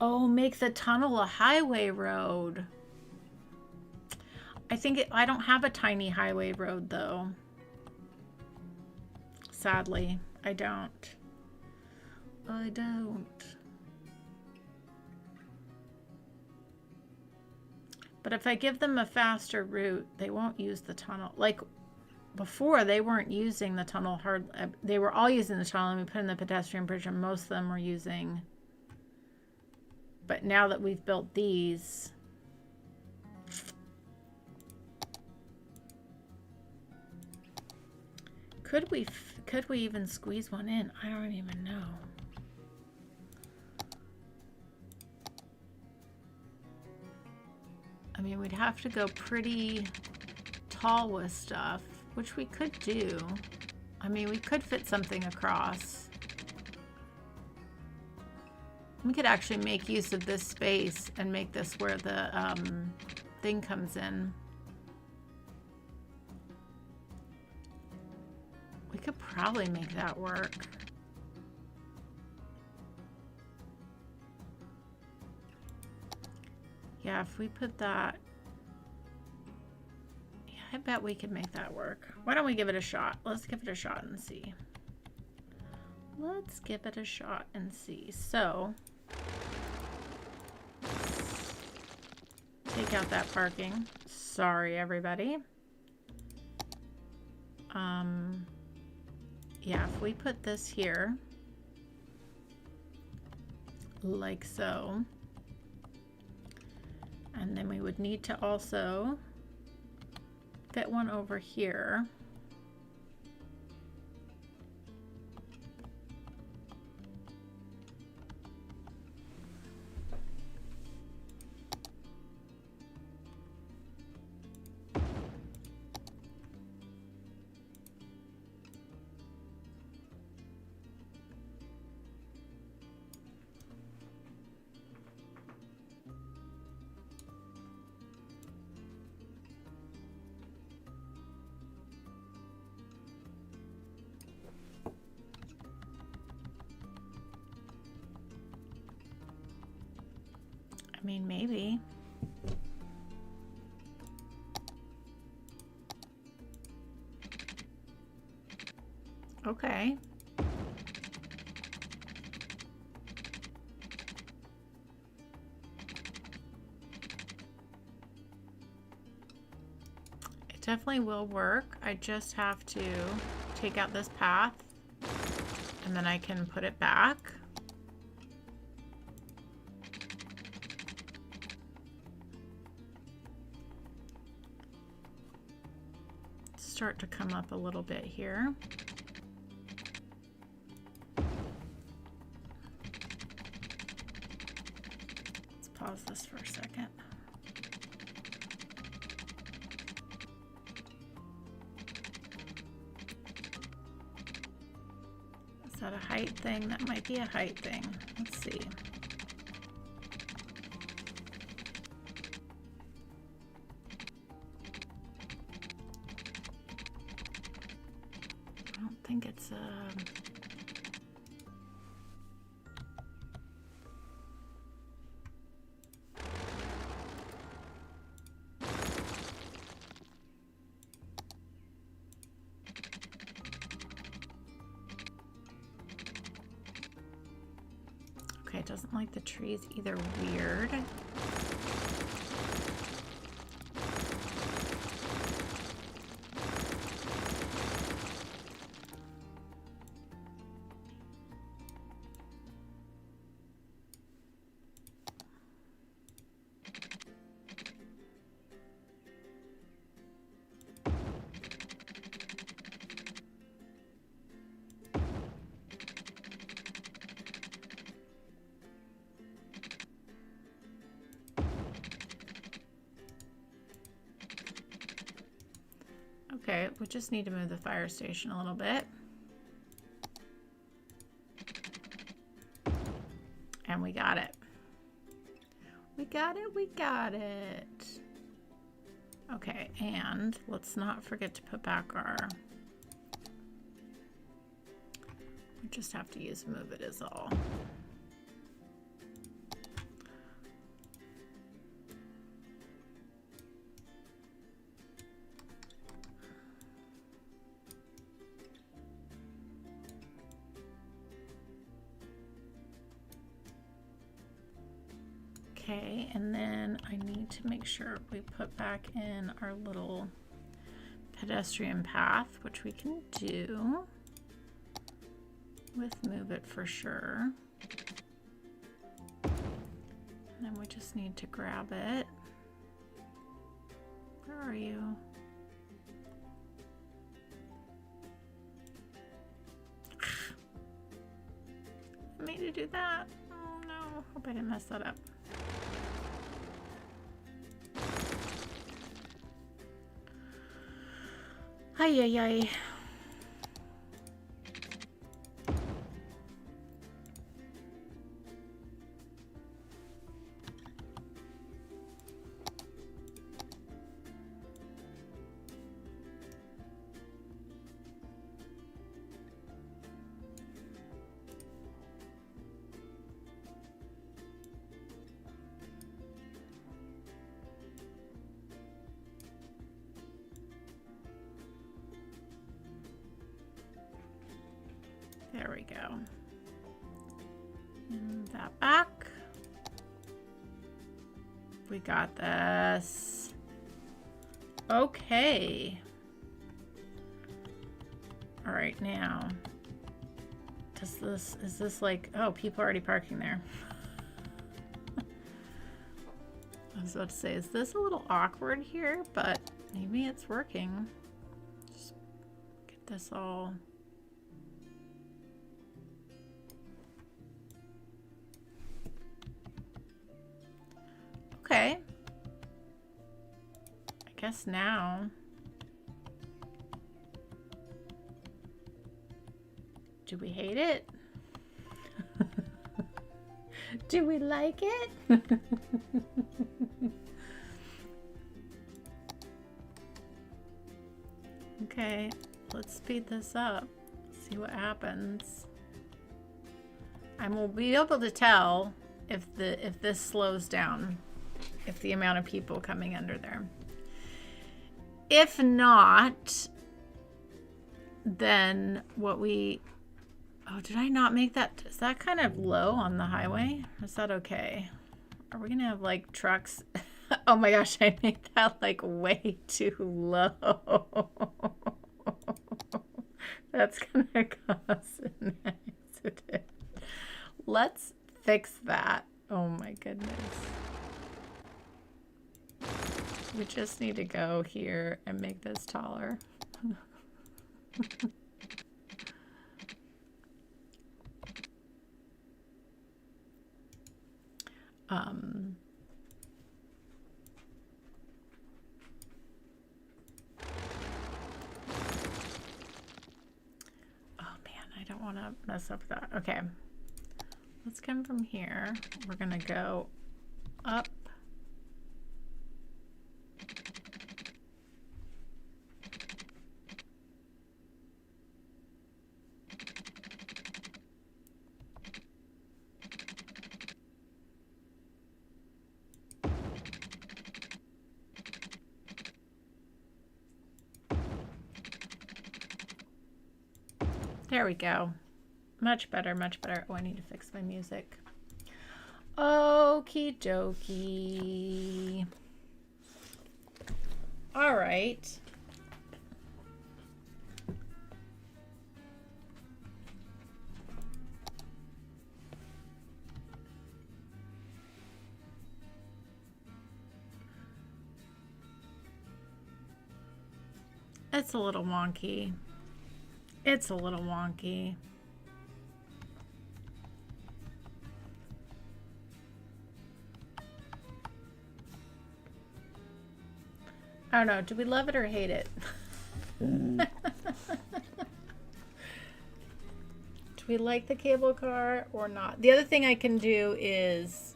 Oh, make the tunnel a highway road. I don't have a tiny highway road though. Sadly, I don't. I don't. But if I give them a faster route, they won't use the tunnel. Like before, they weren't using the tunnel hard. They were all using the tunnel, and we put in the pedestrian bridge, and most of them were using. But now that we've built these, could we even squeeze one in? I don't even know. I mean, we'd have to go pretty tall with stuff, which we could do. I mean, we could fit something across. We could actually make use of this space and make this where the thing comes in. We could probably make that work. Yeah, if we put that... Yeah, I bet we could make that work. Why don't we give it a shot? Let's give it a shot and see. Let's give it a shot and see. So... take out that parking. Sorry, everybody. Yeah, if we put this here, like so, and then we would need to also fit one over here. I mean, maybe. Okay. It definitely will work. I just have to take out this path and then I can put it back. Start to come up a little bit here. Let's pause this for a second. Is that a height thing? That might be a height thing. Let's see. I don't think it's okay, it doesn't like the trees either. Weird. Okay, we just need to move the fire station a little bit. And we got it. We got it, we got it. Okay, and let's not forget to put back our... We just have to use move it is all. Okay, and then I need to make sure we put back in our little pedestrian path, which we can do with move it for sure. And then we just need to grab it. Where are you? I mean to do that. Oh no, hope I didn't mess that up. Ay, ay, ay. There we go. And that back. We got this. Okay. All right, now. Is this like, oh, people are already parking there. I was about to say, is this a little awkward here? But maybe it's working. Just get this all. Okay. I guess now. Do we hate it? Do we like it? Okay, let's speed this up. See what happens. And we'll be able to tell if this slows down, if the amount of people coming under there. If not, then what we... Oh, did I not make that? Is that kind of low on the highway? Or is that okay? Are we gonna have like trucks? Oh my gosh, I made that like way too low. That's gonna cause an accident. Let's fix that. Oh my goodness. We just need to go here and make this taller. Oh man, I don't want to mess up that. Okay, let's come from here. We're gonna go up. There we go. Much better, much better. Oh, I need to fix my music. Okie dokie. All right. It's a little wonky. It's a little wonky. I don't know. Do we love it or hate it? Do we like the cable car or not? The other thing I can do is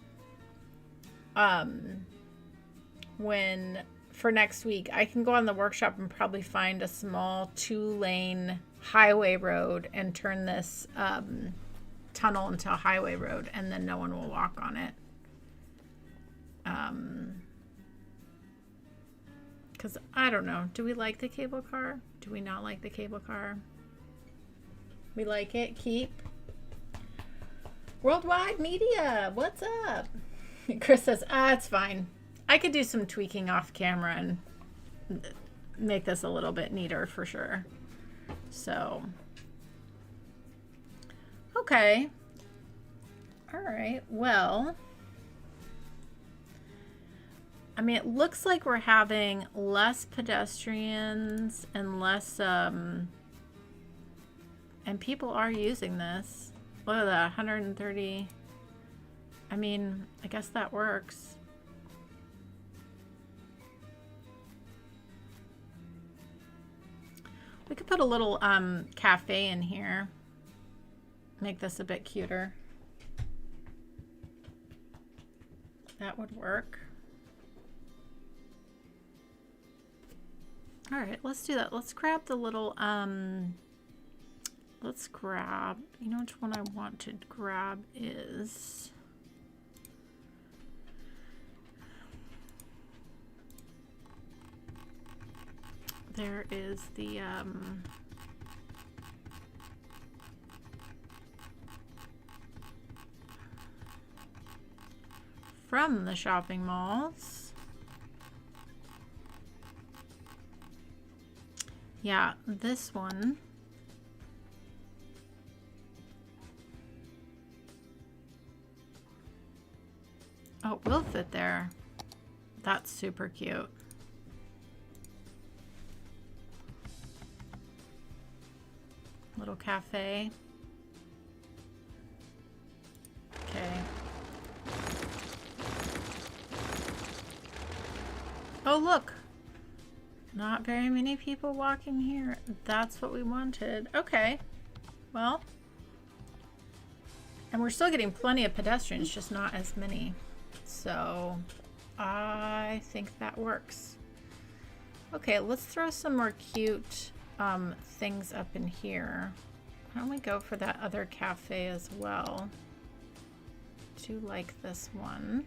for next week, I can go on the workshop and probably find a small 2-lane highway road and turn this tunnel into a highway road, and then no one will walk on it. Because I don't know, do we like the cable car? Do we not like the cable car? We like it. Keep. Worldwide Media, what's up? Chris says, it's fine. I could do some tweaking off camera and make this a little bit neater for sure. So, okay. All right, well, I mean, it looks like we're having less pedestrians and less, and people are using this. Look at that, 130. I mean, I guess that works. We could put a little cafe in here. Make this a bit cuter. That would work. All right, let's do that. Let's grab the little, let's grab, you know which one I want to grab is, there is the, from the shopping malls. Yeah, this one. Oh, it will fit there. That's super cute. Little cafe. Okay. Oh, look. Not very many people walking here. That's what we wanted. Okay. Well. And we're still getting plenty of pedestrians, just not as many. So I think that works. Okay, let's throw some more cute things up in here. Why don't we go for that other cafe as well? Do like this one.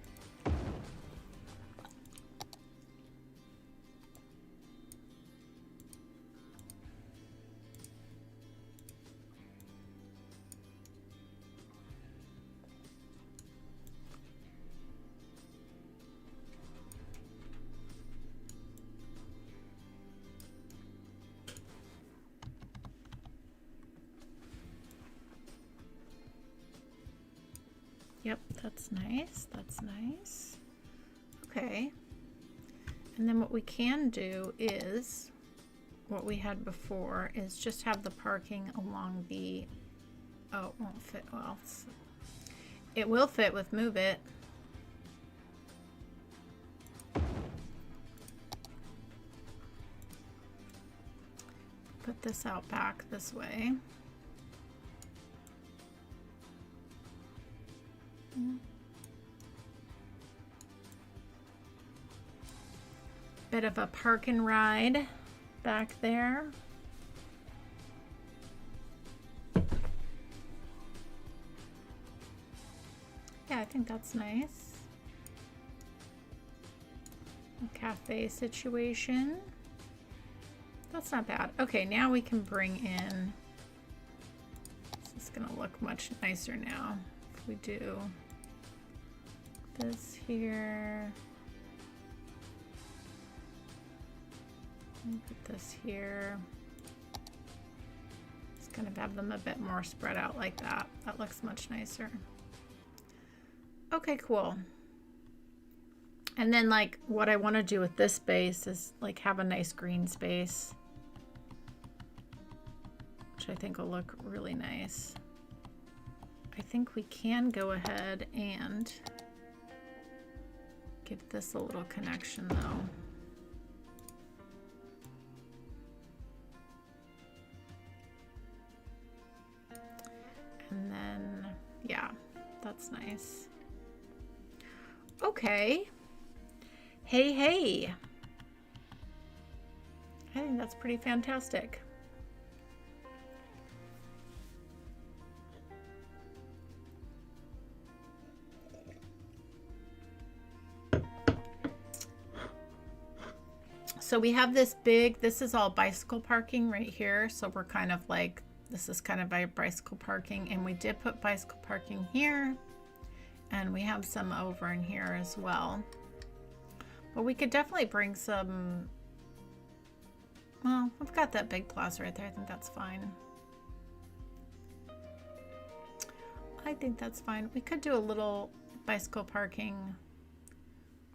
Yep, that's nice. That's nice. Okay. And then what we can do is, what we had before, is just have the parking along the, oh, it won't fit well. It will fit with Move It. Put this out back this way. Bit of a park and ride back there. Yeah, I think that's nice. A cafe situation. That's not bad. Okay, now we can bring in, this is gonna look much nicer now if we do this here. Put this here. Just kind of have them a bit more spread out like that. That looks much nicer. Okay, cool. And then like what I want to do with this space is like have a nice green space, which I think will look really nice. I think we can go ahead and give this a little connection though. That's nice. Okay. Hey, hey. I think that's pretty fantastic. So we have this big, this is all bicycle parking right here. So we're kind of like, this is kind of by bicycle parking, and we did put bicycle parking here, and we have some over in here as well. But we could definitely bring some, well, we've got that big plaza right there. I think that's fine. I think that's fine. We could do a little bicycle parking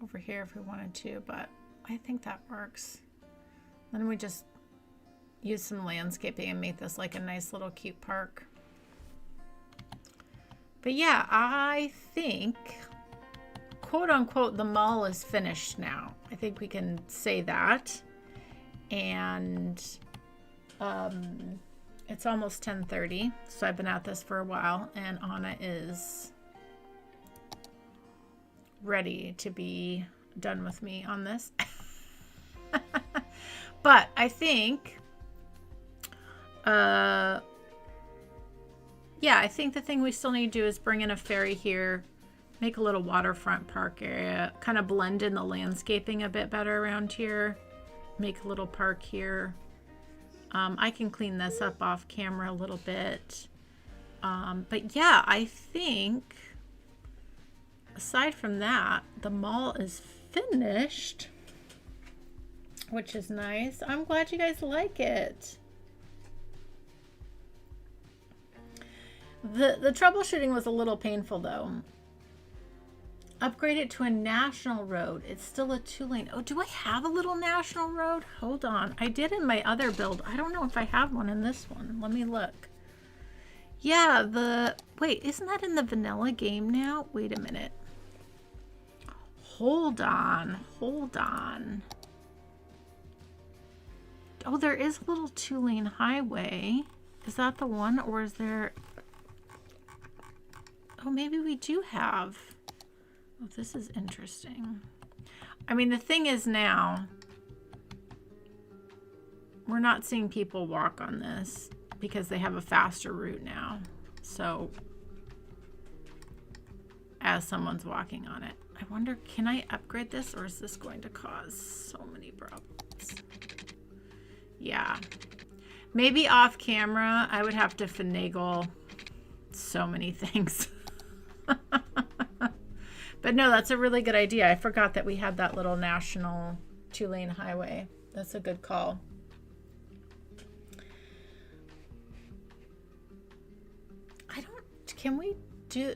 over here if we wanted to, but I think that works. Then we just use some landscaping and make this like a nice little cute park. But yeah, I think, quote unquote, the mall is finished now. I think we can say that. And it's almost 10:30, so I've been at this for a while, and Anna is ready to be done with me on this. But I think, yeah, I think the thing we still need to do is bring in a ferry here, make a little waterfront park area, kind of blend in the landscaping a bit better around here, make a little park here. I can clean this up off camera a little bit. But yeah, I think aside from that, the mall is finished, which is nice. I'm glad you guys like it. The troubleshooting was a little painful though. Upgrade it to a national road. It's still a 2-lane. Oh, do I have a little national road? Hold on. I did in my other build. I don't know if I have one in this one. Let me look. Yeah, wait, isn't that in the vanilla game now? Wait a minute. Hold on. Hold on. Oh, there is a little 2-lane highway. Is that the one, or is there... Oh, maybe we do have... Oh, this is interesting. I mean, the thing is now, we're not seeing people walk on this because they have a faster route now. So, as someone's walking on it, I wonder, can I upgrade this, or is this going to cause so many problems? Yeah. Maybe off camera, I would have to finagle so many things. But no, that's a really good idea. I forgot that we had that little national 2-lane highway. That's a good call. Can we do,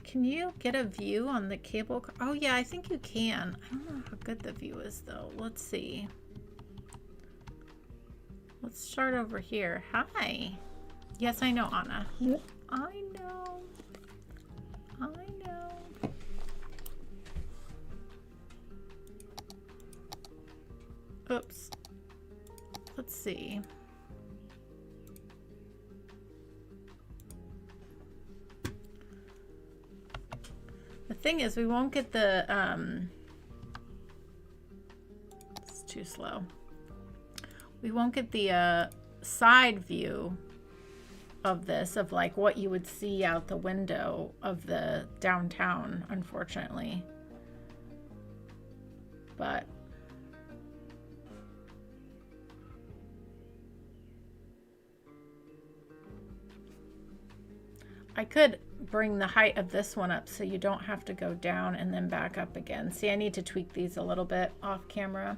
can you get a view on the cable car? Oh yeah, I think you can. I don't know how good the view is though. Let's see. Let's start over here. Hi. Yes, I know, Anna. I know. I know. Oops. Let's see. The thing is, we won't get the, it's too slow. We won't get the side view of this, of like what you would see out the window of the downtown, unfortunately. But I could bring the height of this one up so you don't have to go down and then back up again. See, I need to tweak these a little bit off camera.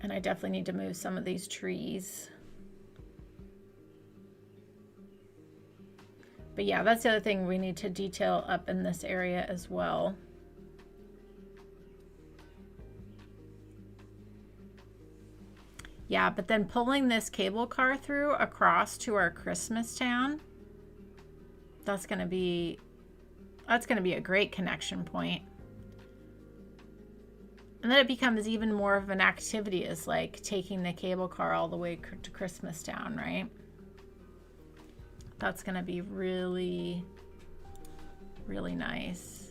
And I definitely need to move some of these trees. But yeah, that's the other thing we need to detail up in this area as well. Yeah, but then pulling this cable car through across to our Christmas town, that's gonna be a great connection point. And then it becomes even more of an activity, as like taking the cable car all the way to Christmas town, right? That's going to be really, really nice.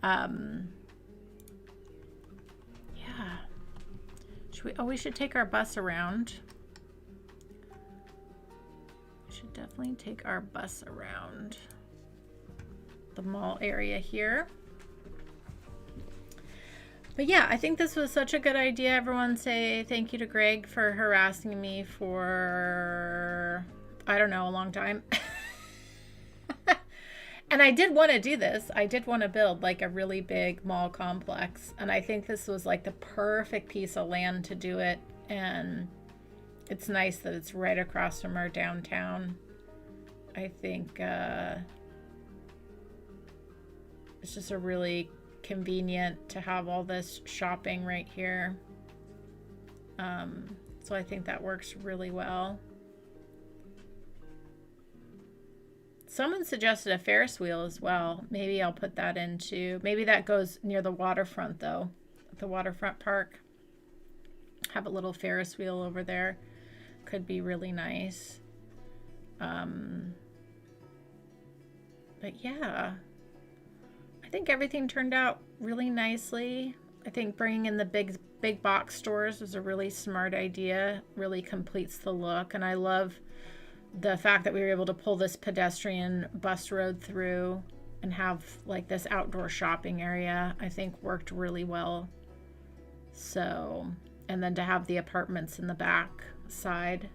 Yeah. We should take our bus around. We should definitely take our bus around the mall area here. But yeah, I think this was such a good idea. Everyone say thank you to Greg for harassing me for, I don't know, a long time. And I did want to do this. I did want to build like a really big mall complex. And I think this was like the perfect piece of land to do it. And it's nice that it's right across from our downtown. I think it's just a really convenient to have all this shopping right here. So I think that works really well. Someone suggested a Ferris wheel as well. Maybe I'll put that into, maybe that goes near the waterfront though, the waterfront park. Have a little Ferris wheel over there. Could be really nice. But yeah, I think everything turned out really nicely. I think bringing in the big box stores was a really smart idea. Really completes the look, and I love the fact that we were able to pull this pedestrian bus road through and have like this outdoor shopping area. I think worked really well. So, and then to have the apartments in the back side.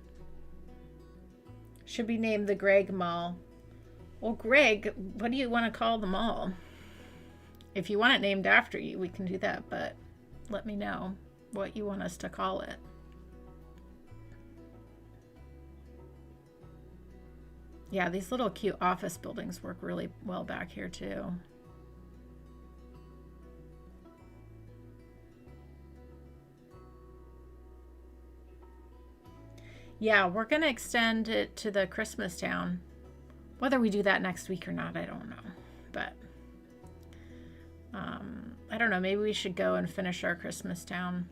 Should be named the Greg Mall. Well, Greg, what do you want to call the mall? If you want it named after you, we can do that, but let me know what you want us to call it. Yeah, these little cute office buildings work really well back here too. Yeah, we're going to extend it to the Christmas town. Whether we do that next week or not, I don't know. But I don't know. Maybe we should go and finish our Christmas town.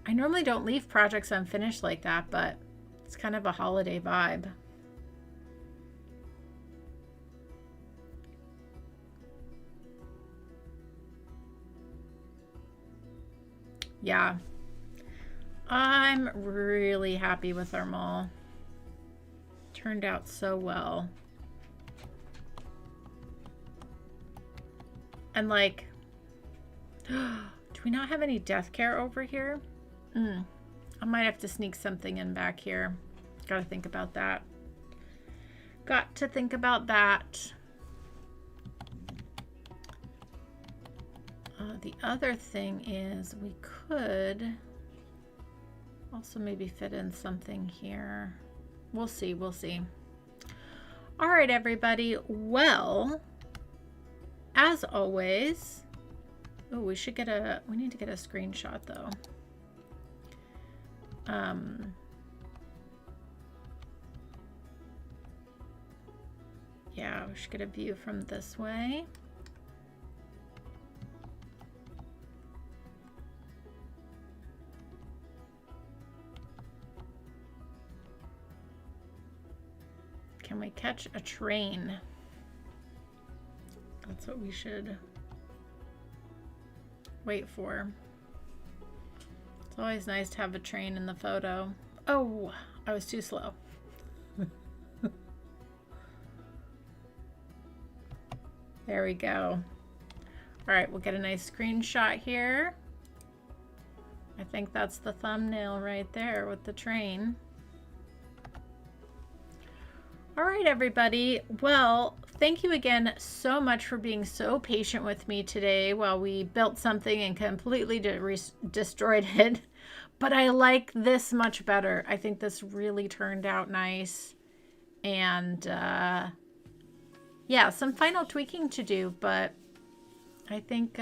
I normally don't leave projects unfinished like that, but it's kind of a holiday vibe. Yeah, I'm really happy with our mall. Turned out so well. And like, do we not have any death care over here? I might have to sneak something in back here. Gotta think about that. Got to think about that. The other thing is we could also maybe fit in something here. We'll see, we'll see. All right, everybody. Well, as always, oh, we need to get a screenshot though. Yeah, we should get a view from this way. Can we catch a train? That's what we should wait for. It's always nice to have a train in the photo. Oh, I was too slow. There we go. All right, we'll get a nice screenshot here. I think that's the thumbnail right there with the train. All right, everybody. Well, thank you again so much for being so patient with me today while we built something and completely destroyed it. But I like this much better. I think this really turned out nice. And yeah, some final tweaking to do, but I think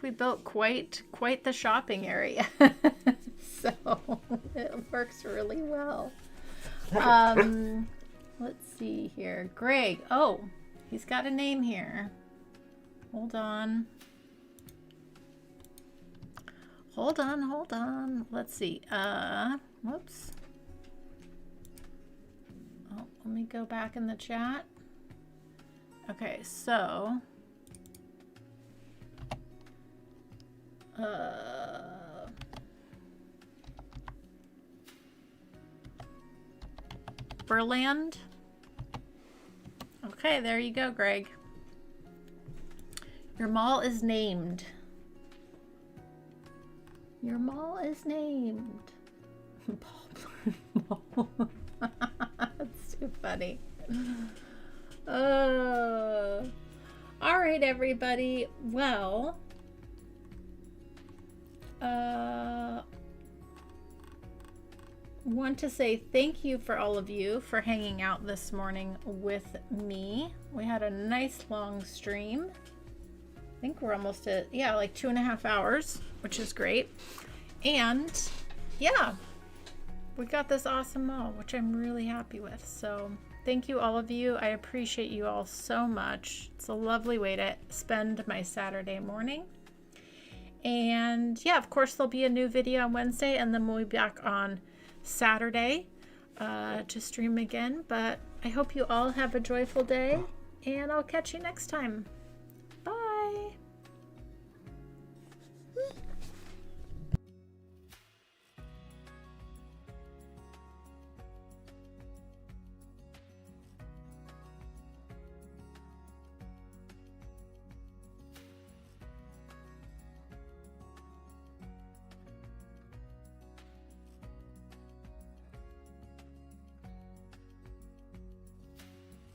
we built quite the shopping area. So it works really well. Let's see here. Greg. Oh, he's got a name here. Hold on. Hold on. Let's see. Whoops. Oh, let me go back in the chat. Okay, so Berland. Okay, there you go, Greg. Your mall is named. Your mall is named. That's too funny. All right, everybody. Well, want to say thank you for all of you for hanging out this morning with me. We had a nice long stream. I think we're almost at, yeah, like 2.5 hours, which is great. And yeah, we got this awesome mall, which I'm really happy with. So thank you, all of you. I appreciate you all so much. It's a lovely way to spend my Saturday morning. And yeah, of course, there'll be a new video on Wednesday, and then we'll be back on Saturday to stream again. But I hope you all have a joyful day, and I'll catch you next time.